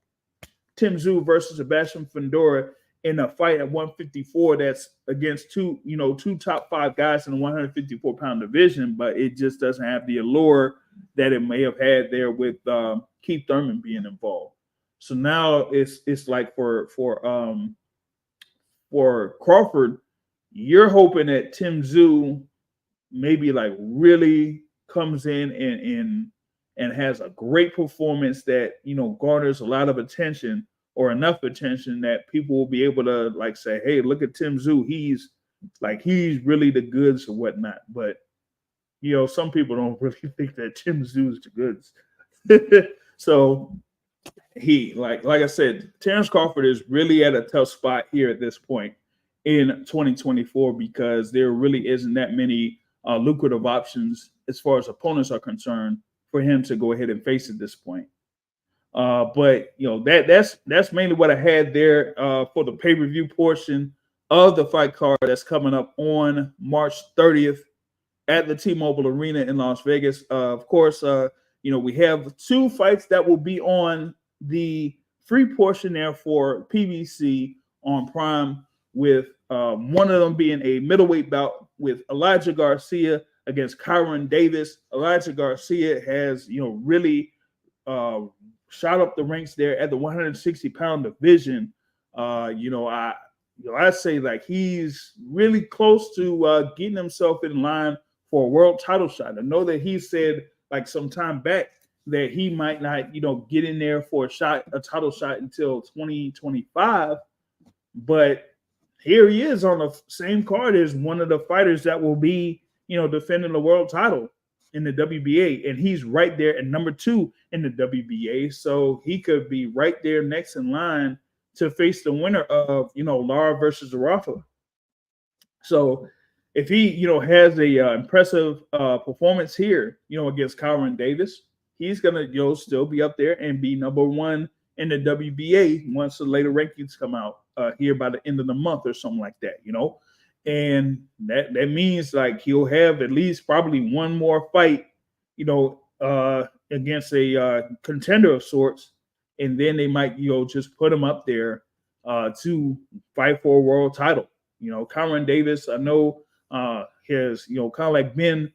Tszyu versus Sebastian Fundora in a fight at 154 that's against two top 5 guys in the 154-pound division, but it just doesn't have the allure that it may have had there with Keith Thurman being involved. So now it's like for Crawford, you're hoping that Tim Tszyu maybe like really comes in and has a great performance that garners a lot of attention, or enough attention that people will be able to like say, hey, look at Tim Tszyu, he's really the goods or whatnot. But some people don't really think that Tim Tszyu is the goods. So he like I said, Terrence Crawford is really at a tough spot here at this point in 2024, because there really isn't that many lucrative options as far as opponents are concerned for him to go ahead and face at this point. But that's mainly what I had there for the pay-per-view portion of the fight card that's coming up on March 30th at the T-Mobile Arena in Las Vegas. Of course, we have 2 fights that will be on the free portion there for PBC on Prime, with one of them being a middleweight bout with Elijah Garcia against Kyron Davis. Elijah Garcia has, really uh, shot up the ranks there at the 160-pound division. I say like he's really close to getting himself in line for a world title shot. I know that he said like some time back that he might not, get in there for a title shot until 2025. But here he is on the same card as one of the fighters that will be, defending the world title in the WBA. And he's right there at number 2 in the WBA. So he could be right there next in line to face the winner of, Lara versus Rafa. So if he, has a impressive performance here, against Kyron Davis, he's gonna, still be up there and be number 1 in the WBA once the later rankings come out here by the end of the month or something like that, and that means like he'll have at least probably one more fight, against a contender of sorts, and then they might, just put him up there to fight for a world title. Kyron Davis, I know, has, kind of like been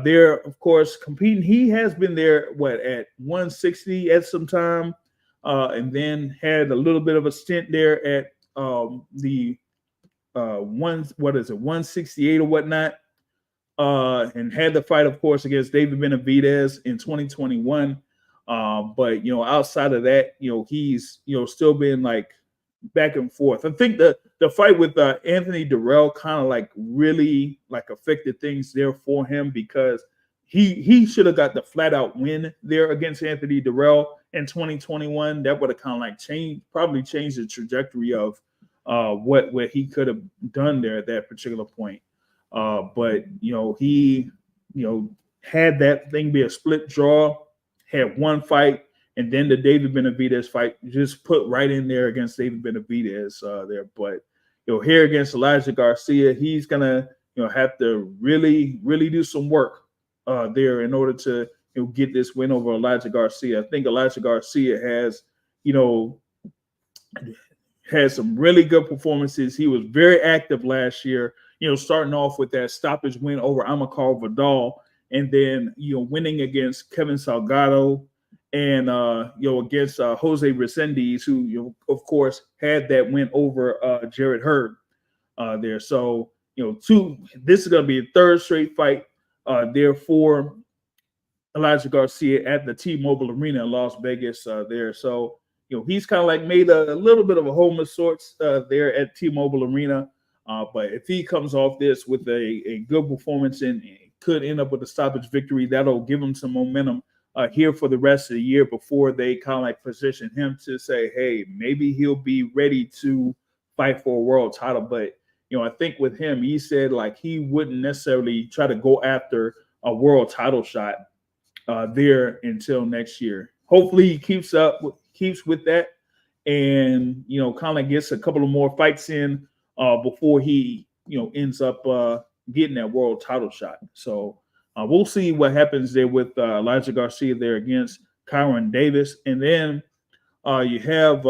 there, of course, competing. He has been there, at 160 at some time, and then had a little bit of a stint there at the 168 or whatnot, and had the fight, of course, against David Benavidez in 2021. But outside of that, he's still been like back and forth. I think the fight with Anthony Durrell kind of like really like affected things there for him, because he should have got the flat out win there against Anthony Durrell in 2021. That would have kind of like changed the trajectory of what he could have done there at that particular point. But he had that thing be a split draw, had one fight, and then the David Benavidez fight just put right in there against David Benavidez there. But here against Elijah Garcia, he's gonna have to really do some work there in order to get this win over Elijah Garcia. I think Elijah Garcia has had some really good performances. He was very active last year, starting off with that stoppage win over Amilcar Vidal, and then winning against Kevin Salgado, and against Jose Resendiz, who of course had that win over Jared Hurd there. So this is going to be a third straight fight there for Elijah Garcia at the T-Mobile Arena in Las Vegas there. So he's kind of like made a little bit of a home of sorts there at T-Mobile Arena. But if he comes off this with a good performance and could end up with a stoppage victory, that'll give him some momentum here for the rest of the year before they kind of like position him to say, hey, maybe he'll be ready to fight for a world title. But, I think with him, he said like he wouldn't necessarily try to go after a world title shot there until next year. Hopefully he keeps with that, and kind of gets a couple of more fights in before he ends up getting that world title shot. So we'll see what happens there with Elijah Garcia there against Kyron Davis. And then you have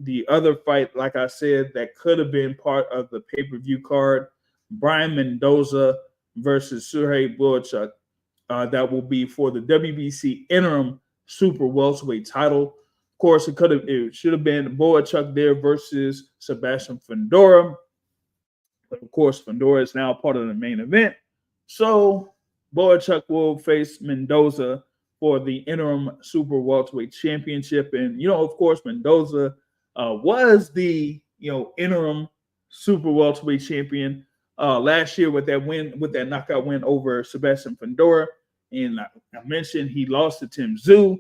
the other fight, like I said, that could have been part of the pay-per-view card, Brian Mendoza versus Sergey Boychuk. That will be for the WBC interim super welterweight title. Of course, it should have been Boychuk there versus Sebastian Fundora. But of course, Fundora is now part of the main event. So Boychuk will face Mendoza for the interim super welterweight championship. And, of course, Mendoza was the, interim super welterweight champion last year with that knockout win over Sebastian Fundora. And I mentioned he lost to Tszyu.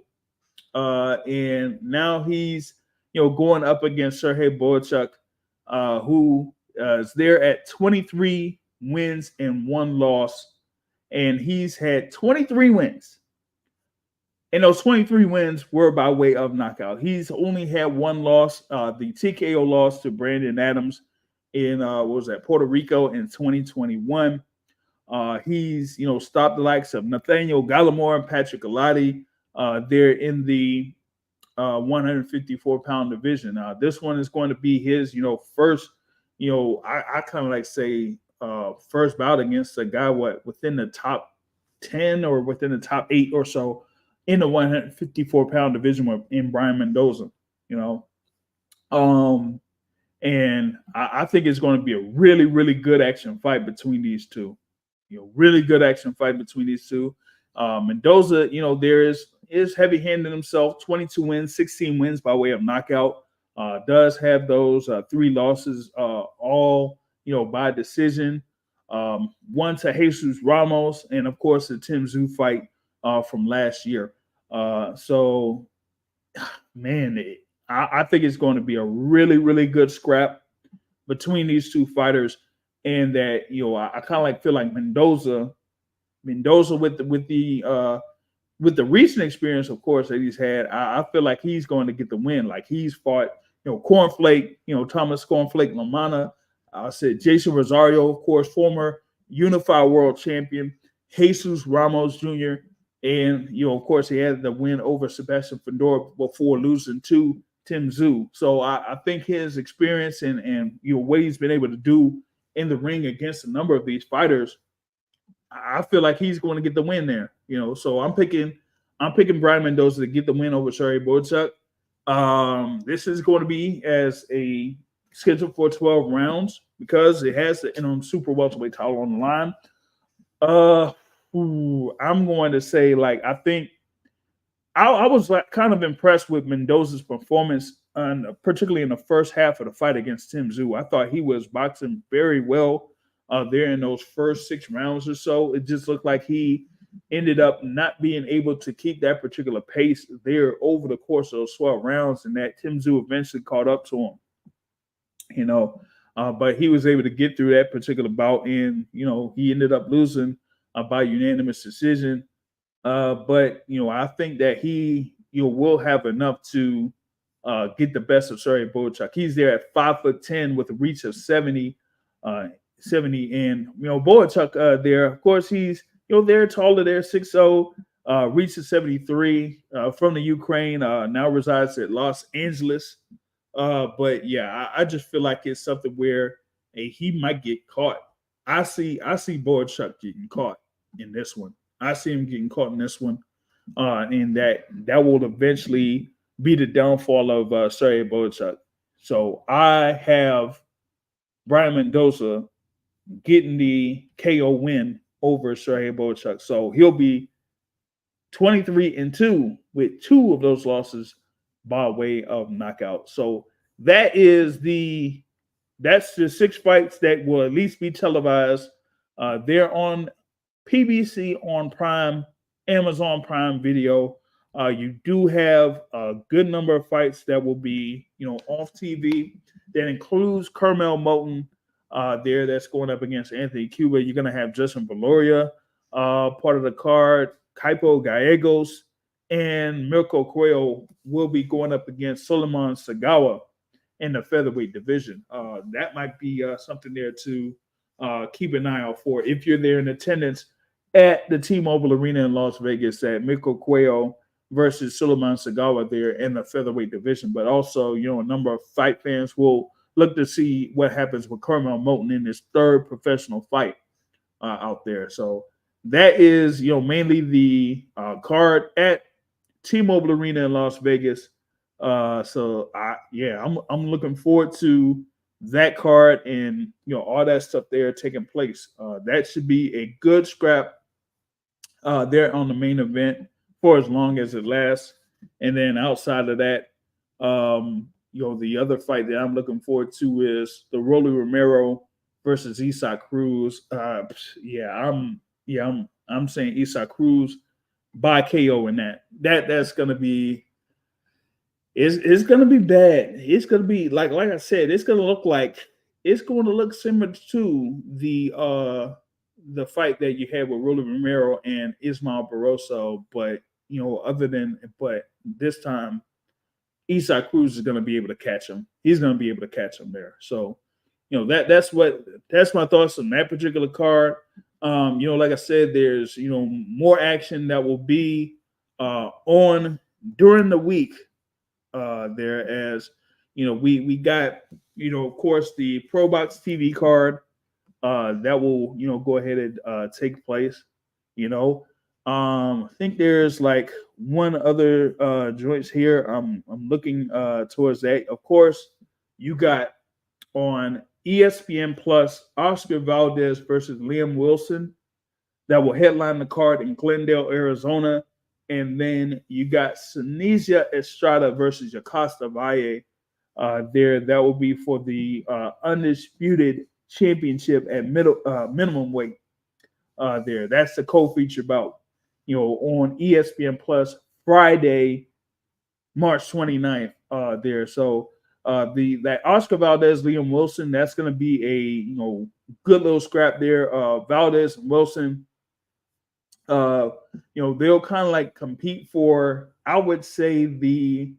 And now he's, going up against Sergey Boychuk, who is there at 23 wins and 1 loss. And he's had 23 wins. And those 23 wins were by way of knockout. He's only had 1 loss, the TKO loss to Brandon Adams in Puerto Rico in 2021. He's stopped the likes of Nathaniel Gallimore and Patrick Galati there in the 154-pound division. This one is going to be his first I kind of like say first bout against a guy within the top 10 or within the top 8 or so in the 154-pound division in Brian Mendoza. You know, and I think it's going to be a really, really good action fight between these two. Really good action fight between these two. Mendoza, there is heavy-handed himself. 22 wins, 16 wins by way of knockout. Does have those 3 losses, all by decision. One to Jesus Ramos, and of course the Tszyu fight from last year. So, man, I think it's going to be a really, really good scrap between these two fighters, and that I kind of feel like Mendoza with the recent experience, of course, that he's had. I feel like he's going to get the win. Like he's fought, Cornflake, Thomas Cornflake Lamana. I said Jason Rosario, of course, former unified world champion, Jesus Ramos Jr. And, of course, he had the win over Sebastian Fundora before losing to Tszyu. So I think his experience and what he's been able to do in the ring against a number of these fighters, I feel like he's going to get the win there. So I'm picking Brian Mendoza to get the win over Sergey Boychuk. This is going to be as a scheduled for 12 rounds because it has the interim super welterweight title on the line. I'm going to say, I think I was kind of impressed with Mendoza's performance, particularly in the first half of the fight against Tszyu. I thought he was boxing very well there in those first 6 rounds or so. It just looked like he ended up not being able to keep that particular pace there over the course of those 12 rounds, and that Tszyu eventually caught up to him. But he was able to get through that particular bout, and he ended up losing by unanimous decision. But I think that he will have enough to get the best of Sergey Boychuk. He's there at 5'10" with a reach of 70. And Boychuk there, of course, he's they're taller there, 6'0", reach of 73, from the Ukraine, now resides at Los Angeles. But yeah, I just feel like it's something where he might get caught. I see Boychuk getting caught in this one. I see him getting caught in this one, and that will eventually be the downfall of Sergey Boychuk. So I have Brian Mendoza getting the KO win over Sergey Boychuk. So he'll be 23-2 with 2 of those losses by way of knockout. So that's the 6 fights that will at least be televised. They're on PBC, on Prime, Amazon Prime Video. You do have a good number of fights that will be, off TV. That includes Carmel Moulton there that's going up against Anthony Cuba. You're going to have Justin Valoria part of the card. Kaipo Gallegos and Mirko Cuello will be going up against Suleiman Sagawa in the featherweight division. That might be something there to keep an eye out for if you're there in attendance at the T-Mobile Arena in Las Vegas at Mirko Cuello versus Suleiman Sagawa there in the featherweight division. But also, a number of fight fans will look to see what happens with Carmel Moulton in his 3rd professional fight out there. So that is, mainly the card at T-Mobile Arena in Las Vegas. So I'm looking forward to that card and all that stuff there taking place. That should be a good scrap there on the main event for as long as it lasts. And then outside of that, the other fight that I'm looking forward to is the Rolly Romero versus Isaac Cruz. I'm saying Isaac Cruz by KO in that. That's gonna be it's gonna be bad. It's gonna be like I said, it's gonna look similar to the fight that you had with Rolly Romero and Ismael Barroso, but but this time Isaac Cruz is going to be able to catch him. He's going to be able to catch him there. So, that's my thoughts on that particular card. Like I said, there's more action that will be on during the week there, as we got of course the Pro Box TV card that will go ahead and take place. I think there's like one other joints here. I'm looking towards that. Of course, you got on ESPN Plus Oscar Valdez versus Liam Wilson that will headline the card in Glendale, Arizona. And then you got Sinisia Estrada versus Acosta Valle there. That will be for the undisputed championship at minimum weight there. That's the co-feature bout, on ESPN Plus Friday, March 29th there. So that Oscar Valdez, Liam Wilson, that's going to be a good little scrap there. Valdez and Wilson, they'll kind of like compete for, I would say the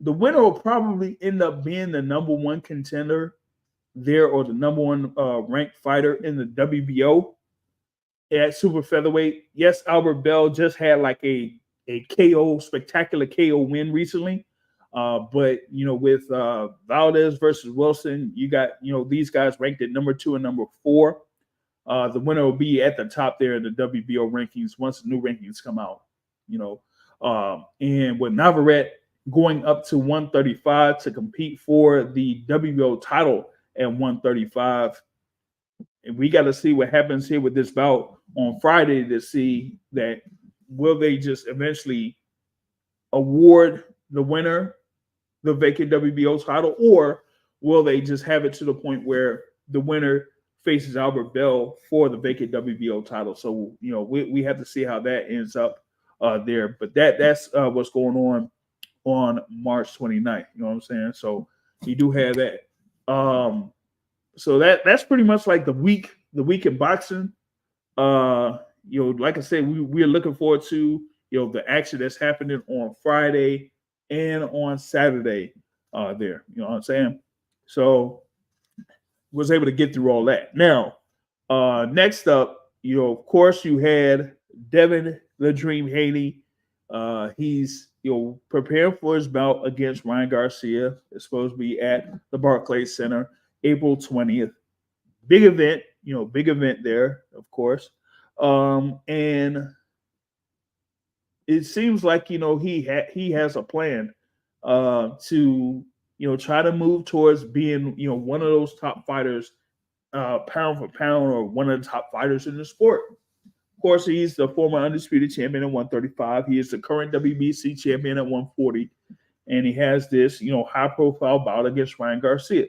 winner will probably end up being the number one contender there, or the number one ranked fighter in the WBO at super featherweight. Yes, Albert Bell just had like a spectacular KO win recently. But with Valdez versus Wilson, you got these guys ranked at number 2 and number 4. The winner will be at the top there in the WBO rankings once the new rankings come out. And with Navarrete going up to 135 to compete for the WBO title at 135. And we got to see what happens here with this bout on Friday to see that will they just eventually award the winner the vacant WBO title, or will they just have it to the point where the winner faces Albert Bell for the vacant WBO title? So, we have to see how that ends up there. But that's what's going on March 29th. You know what I'm saying? So you do have that. So that's pretty much like the week in boxing. Like I said, we're looking forward to the action that's happening on Friday and on Saturday there. You know what I'm saying? So was able to get through all that. Now, next up, of course, you had Devin the Dream Haney. He's preparing for his bout against Ryan Garcia. It's supposed to be at the Barclays Center, April 20th. Big event, there, of course. And it seems like he has a plan to try to move towards being one of those top fighters, pound for pound, or one of the top fighters in the sport. Of course, he's the former undisputed champion at 135. He is the current WBC champion at 140, and he has this high-profile bout against Ryan Garcia.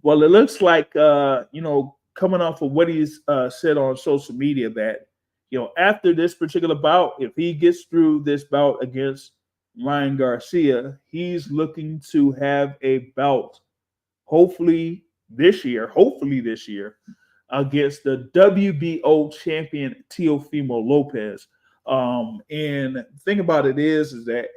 Well, it looks like coming off of what he's said on social media that after this particular bout, if he gets through this bout against Ryan Garcia, he's looking to have a bout, hopefully this year, against the WBO champion Teofimo Lopez. And the thing about it is that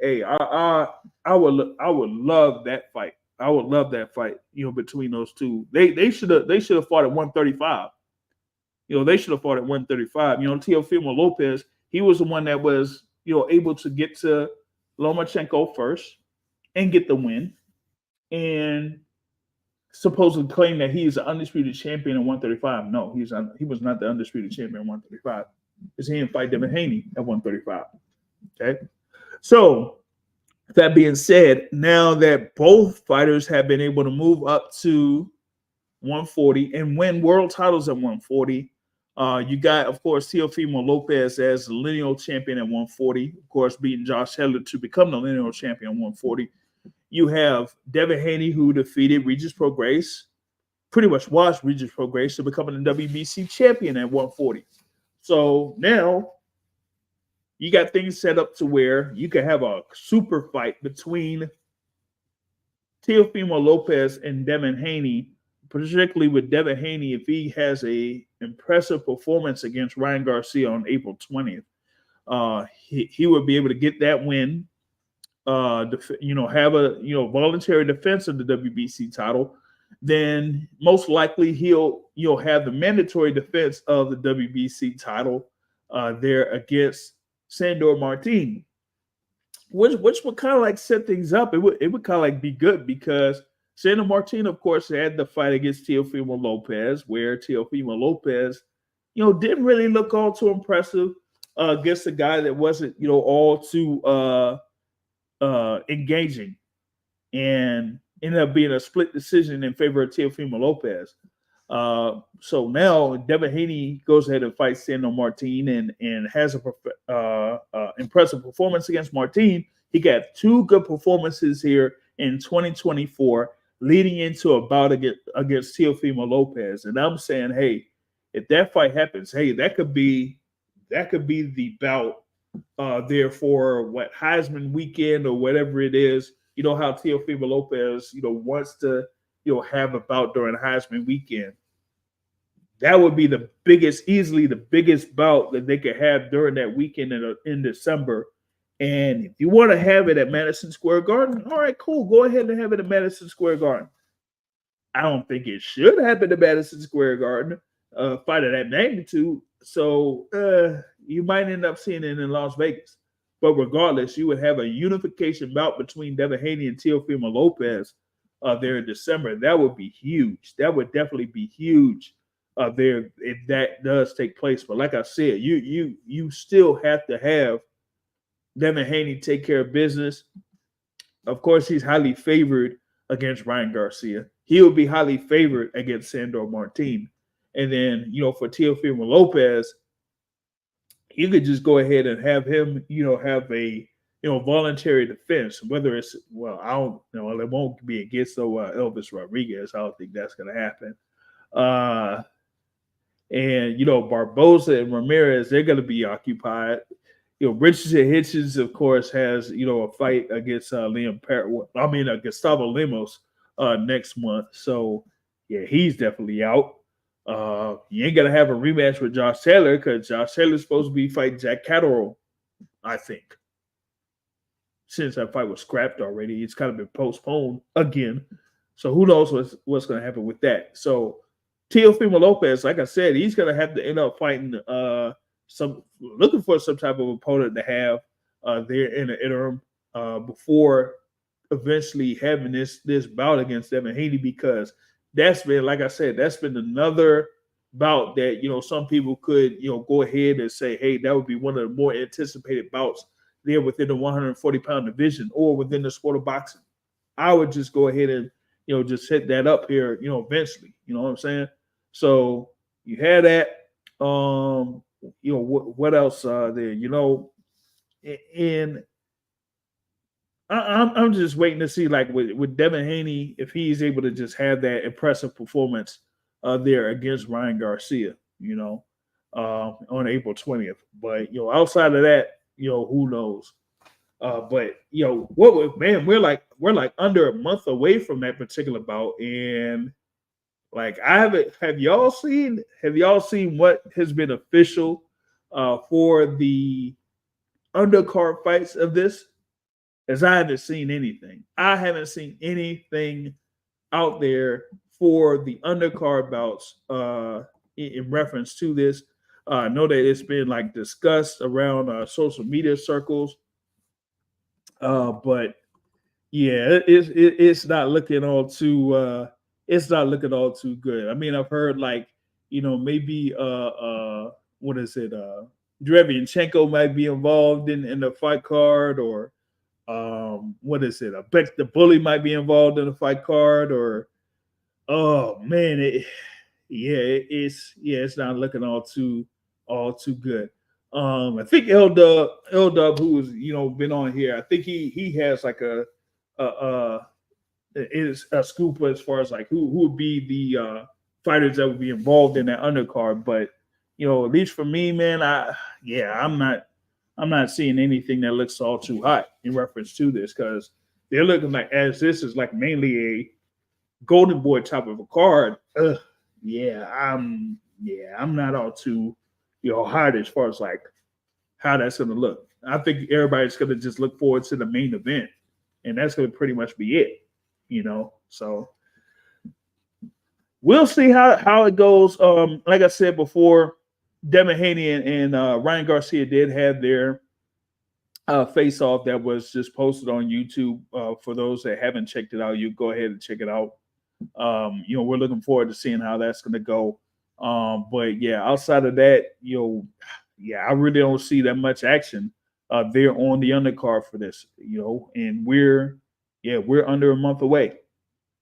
I would love that fight. I would love that fight, between those two. They should have fought at 135. They should have fought at 135. Teofimo Lopez, he was the one that was, able to get to Lomachenko first and get the win, and supposedly claim that he is an undisputed champion at 135. No, he was not the undisputed champion at 135. Because he didn't fight Devin Haney at 135. Okay, so that being said, now that both fighters have been able to move up to 140 and win world titles at 140, you got, of course, Teofimo Lopez as the lineal champion at 140, of course, beating Josh Hedler to become the lineal champion at 140. You have Devin Haney, who defeated Regis Prograis, pretty much watched Regis Prograis to becoming the WBC champion at 140. So now you got things set up to where you can have a super fight between Teofimo Lopez and Devin Haney, particularly with Devin Haney if he has a impressive performance against Ryan Garcia on April 20th. He would be able to get that win, have a voluntary defense of the WBC title. Then most likely he'll have the mandatory defense of the WBC title there against Sandor Martin, which would kind of like set things up. It would kind of like be good because Sandor Martin, of course, had the fight against Teofimo Lopez, where Teofimo Lopez, didn't really look all too impressive against a guy that wasn't, all too engaging, and ended up being a split decision in favor of Teofimo Lopez. So now Devin Haney goes ahead and fights Sandor Martin and has a impressive performance against Martin. He got two good performances here in 2024, leading into a bout against Teofimo Lopez. And I'm saying, hey, if that fight happens, hey, that could be the bout there for what Heisman weekend or whatever it is. You know how Teofimo Lopez, wants to, have a bout during Heisman weekend. That would be easily the biggest bout that they could have during that weekend in December. And if you want to have it at Madison Square Garden, all right, cool. Go ahead and have it at Madison Square Garden. I don't think it should happen at Madison Square Garden, fight of that magnitude. So you might end up seeing it in Las Vegas. But regardless, you would have a unification bout between Devin Haney and Teofimo Lopez there in December. That would be huge. That would definitely be huge there if that does take place. But like I said, you still have to have Devin Haney take care of business. Of course, he's highly favored against Ryan Garcia. He will be highly favored against Sandor Martin. And then, for Teofimo Lopez, you could just go ahead and have him, have a, voluntary defense, whether it's, I don't know, it won't be against Elvis Rodriguez. I don't think that's going to happen. And, Barboza and Ramirez, they're going to be occupied. Richardson Hitchens, of course, has, a fight against Gustavo Lemos next month. So, yeah, he's definitely out. You ain't going to have a rematch with Josh Taylor because Josh Taylor's supposed to be fighting Jack Catterall, I think. Since that fight was scrapped already, it's kind of been postponed again. So who knows what's going to happen with that. So Teofimo Lopez, like I said, he's going to have to end up fighting looking for some type of opponent to have there in the interim before eventually having this bout against Devin Haney, because that's been, like I said, that's been another bout that, some people could, go ahead and say, hey, that would be one of the more anticipated bouts there within the 140-pound division or within the sport of boxing. I would just go ahead and, just hit that up here, eventually. You know what I'm saying? So you had that. What else there? And I'm just waiting to see, like with Devin Haney, if he's able to just have that impressive performance there against Ryan Garcia, on April 20th. But outside of that, who knows? But we're like under a month away from that particular bout, and like have y'all seen what has been official for the undercard fights of this? As I haven't seen anything. I haven't seen anything out there for the undercard bouts in reference to this. I know that it's been like discussed around social media circles, but yeah, it's not looking all too. It's not looking all too good. I mean, I've heard like maybe what is it? Drevianchenko might be involved in the fight card, or what is it? I bet the Bully might be involved in the fight card, or oh man, it's not looking all too good. I think L Dub, who's been on here, I think he has like a scoop as far as like who would be the fighters that would be involved in that undercard. But at least for me, man, I'm not seeing anything that looks all too hot in reference to this, because they're looking like, as this is like mainly a Golden Boy type of a card. I'm not all too hot as far as like how that's going to look. I think everybody's going to just look forward to the main event, and that's going to pretty much be it. So we'll see how it goes. Like I said before, Devin Haney and Ryan Garcia did have their face off that was just posted on YouTube. For those that haven't checked it out, you go ahead and check it out. We're looking forward to seeing how that's going to go. But yeah, outside of that, I really don't see that much action there on the undercard for this. And we're under a month away.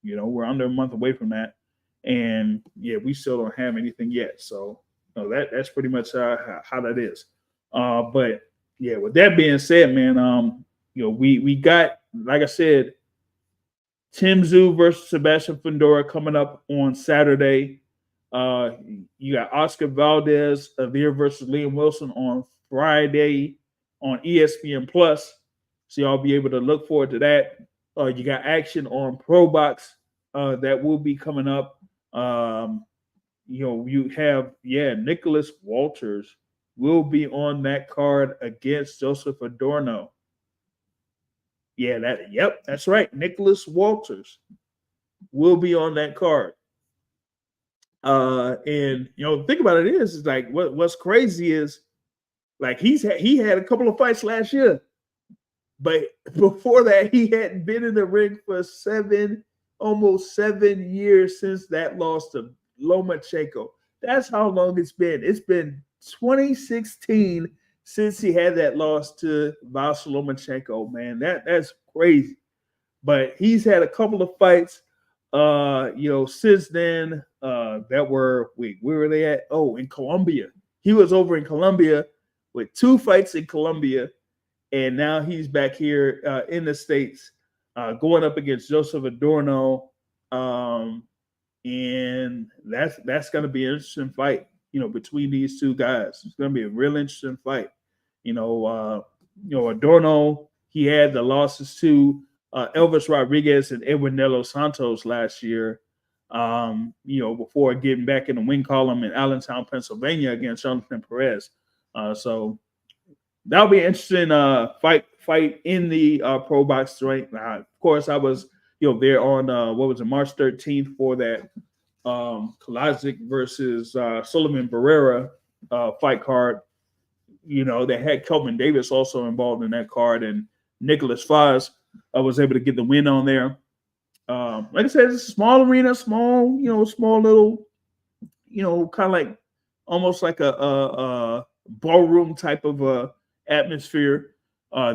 We're under a month away from that, and we still don't have anything yet. So that's pretty much how that is. But yeah, with that being said, man, we got, like I said, Tszyu versus Sebastian Fundora coming up on Saturday. You got Oscar Valdez there versus Liam Wilson on Friday on ESPN Plus. So y'all be able to look forward to that. You got action on Pro Box that will be coming up. You have Nicholas Walters will be on that card against Joseph Adorno. That's right. Nicholas Walters will be on that card. And think about it is like what's crazy is like he had a couple of fights last year, but before that he hadn't been in the ring for almost 7 years since that loss to Lomachenko. That's how long it's been. It's been 2016 since he had that loss to Vasily Lomachenko. Man, that's crazy. But he's had a couple of fights, since then. Where were they at? Oh, in Colombia. He was over in Colombia with 2 fights in Colombia, and now he's back here in the States, going up against Joseph Adorno. And that's going to be an interesting fight, between these two guys. It's going to be a real interesting fight. Adorno, he had the losses to Elvis Rodriguez and Edwin Nelo Santos last year, before getting back in the win column in Allentown, Pennsylvania against Jonathan Perez. So that'll be an interesting fight in the Pro Box joint. Of course, I was there on March 13th for that Kalajic versus Sullivan Barrera fight card. They had Kelvin Davis also involved in that card, and Nicholas Foz was able to get the win on there. Like I said, it's a small arena, small little, kind of like almost like a ballroom type of atmosphere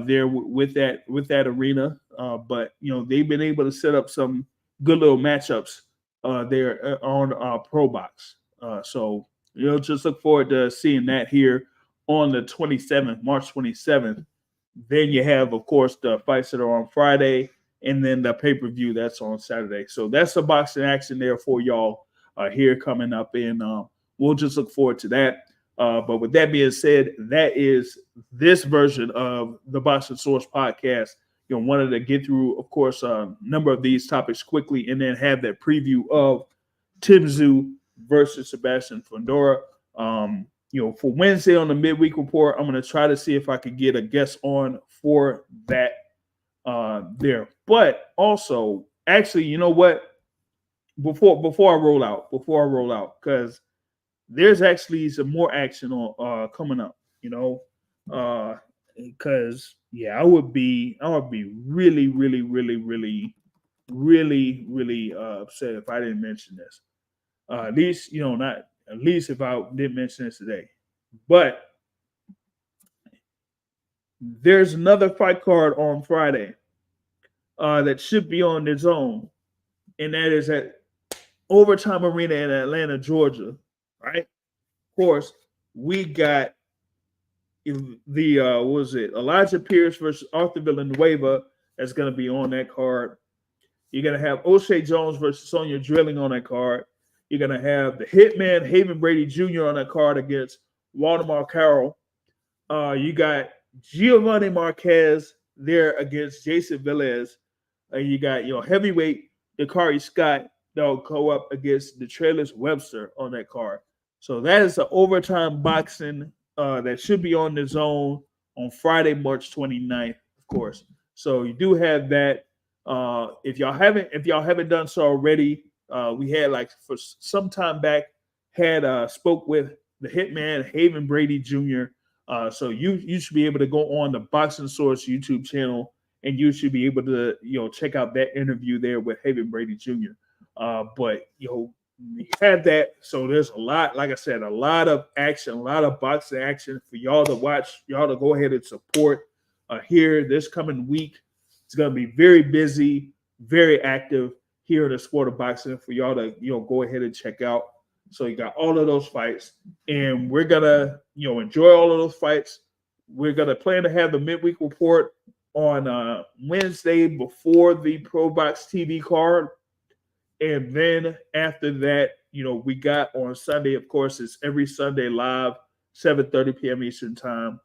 there with that arena. But they've been able to set up some good little matchups there on Pro Box. So just look forward to seeing that here on the 27th, March 27th. Then you have, of course, the fights that are on Friday, and then the pay-per-view that's on Saturday. So that's the boxing action there for y'all here coming up, and we'll just look forward to that. But with that being said, that is this version of the Boxing Source podcast. Wanted to get through, of course, a number of these topics quickly, and then have that preview of Tszyu versus Sebastian Fundora. For Wednesday on the midweek report, I'm going to try to see if I could get a guest on for that there. But also, actually, you know what? Before I roll out, because there's actually some more action on coming up. Because I would be really, really, really, really, really, really upset if I didn't mention this. At least if I didn't mention this today. But there's another fight card on Friday that should be on its own, and that is at Overtime Arena in Atlanta, Georgia. Right? Of course, we got the Elijah Pierce versus Arthur Villanueva that's going to be on that card. You're going to have O'Shea Jones versus Sonia Drilling on that card. You're going to have the Hitman Haven Brady Jr. on that card against Waldemar Carroll. You got Giovanni Marquez there against Jason Velez. And you got heavyweight Dakari Scott that'll go up against the Trailers Webster on that card. So that is the overtime boxing that should be on the zone on Friday, March 29th, of course. So you do have that. If y'all haven't done so already, we had for some time back had spoke with the Hitman Haven Brady Jr. So you should be able to go on the Boxing Source YouTube channel, and you should be able to check out that interview there with Haven Brady Jr. But we had that, so there's a lot, like I said, a lot of action, a lot of boxing action for y'all to watch, y'all to go ahead and support here this coming week. It's going to be very busy, very active here in the sport of boxing for y'all to go ahead and check out. So you got all of those fights, and we're gonna enjoy all of those fights. We're gonna plan to have the midweek report on Wednesday before the Pro Box TV card. And then after that, we got on Sunday, of course, it's every Sunday live, 7:30 p.m. Eastern time.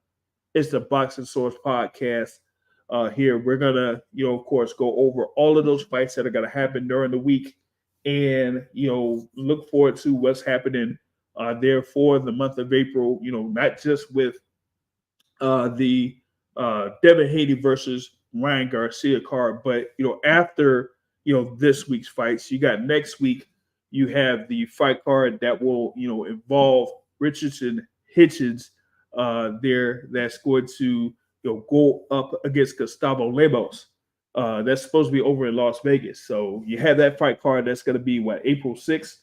It's the Boxing Source podcast. Here, we're going to, of course, go over all of those fights that are going to happen during the week and, look forward to what's happening there for the month of April, not just with the Devin Haney versus Ryan Garcia card, but, after this week's fights. You got next week, you have the fight card that will, involve Richardson Hitchens there that's going to go up against Gustavo Lemos. That's supposed to be over in Las Vegas. So you have that fight card that's going to be April 6th.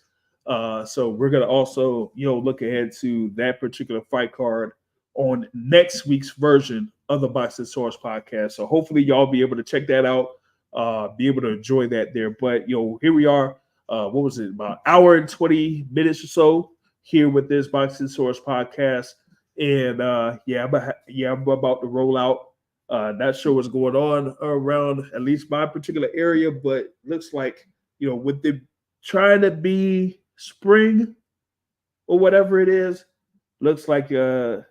So we're going to also, look ahead to that particular fight card on next week's version of the Boxing Source podcast. So hopefully y'all be able to check that out. Be able to enjoy that there. But here we are. What was it? About an hour and 20 minutes or so here with this Boxing Source podcast. And I'm about to roll out. Not sure what's going on around at least my particular area, but looks like with it trying to be spring or whatever it is, looks like the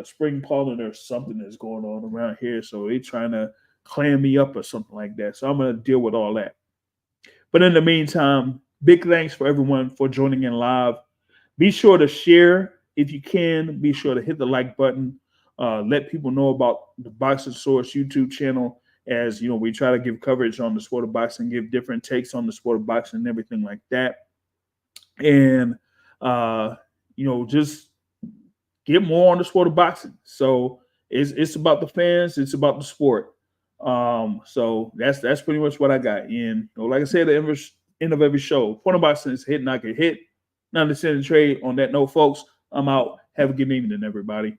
spring pollen or something is going on around here. So they're trying to clam me up or something like that. So I'm going to deal with all that. But in the meantime, big thanks for everyone for joining in live. Be sure to share if you can. Be sure to hit the like button. Let people know about the Boxing Source YouTube channel as, we try to give coverage on the sport of boxing, give different takes on the sport of boxing and everything like that. And, just get more on the sport of boxing. So it's about the fans. It's about the sport. So that's pretty much what I got. And like I said, at the end of every show, point of boxing is hit, not get hit. Not to send a trade. On that note, folks, I'm out. Have a good evening, everybody.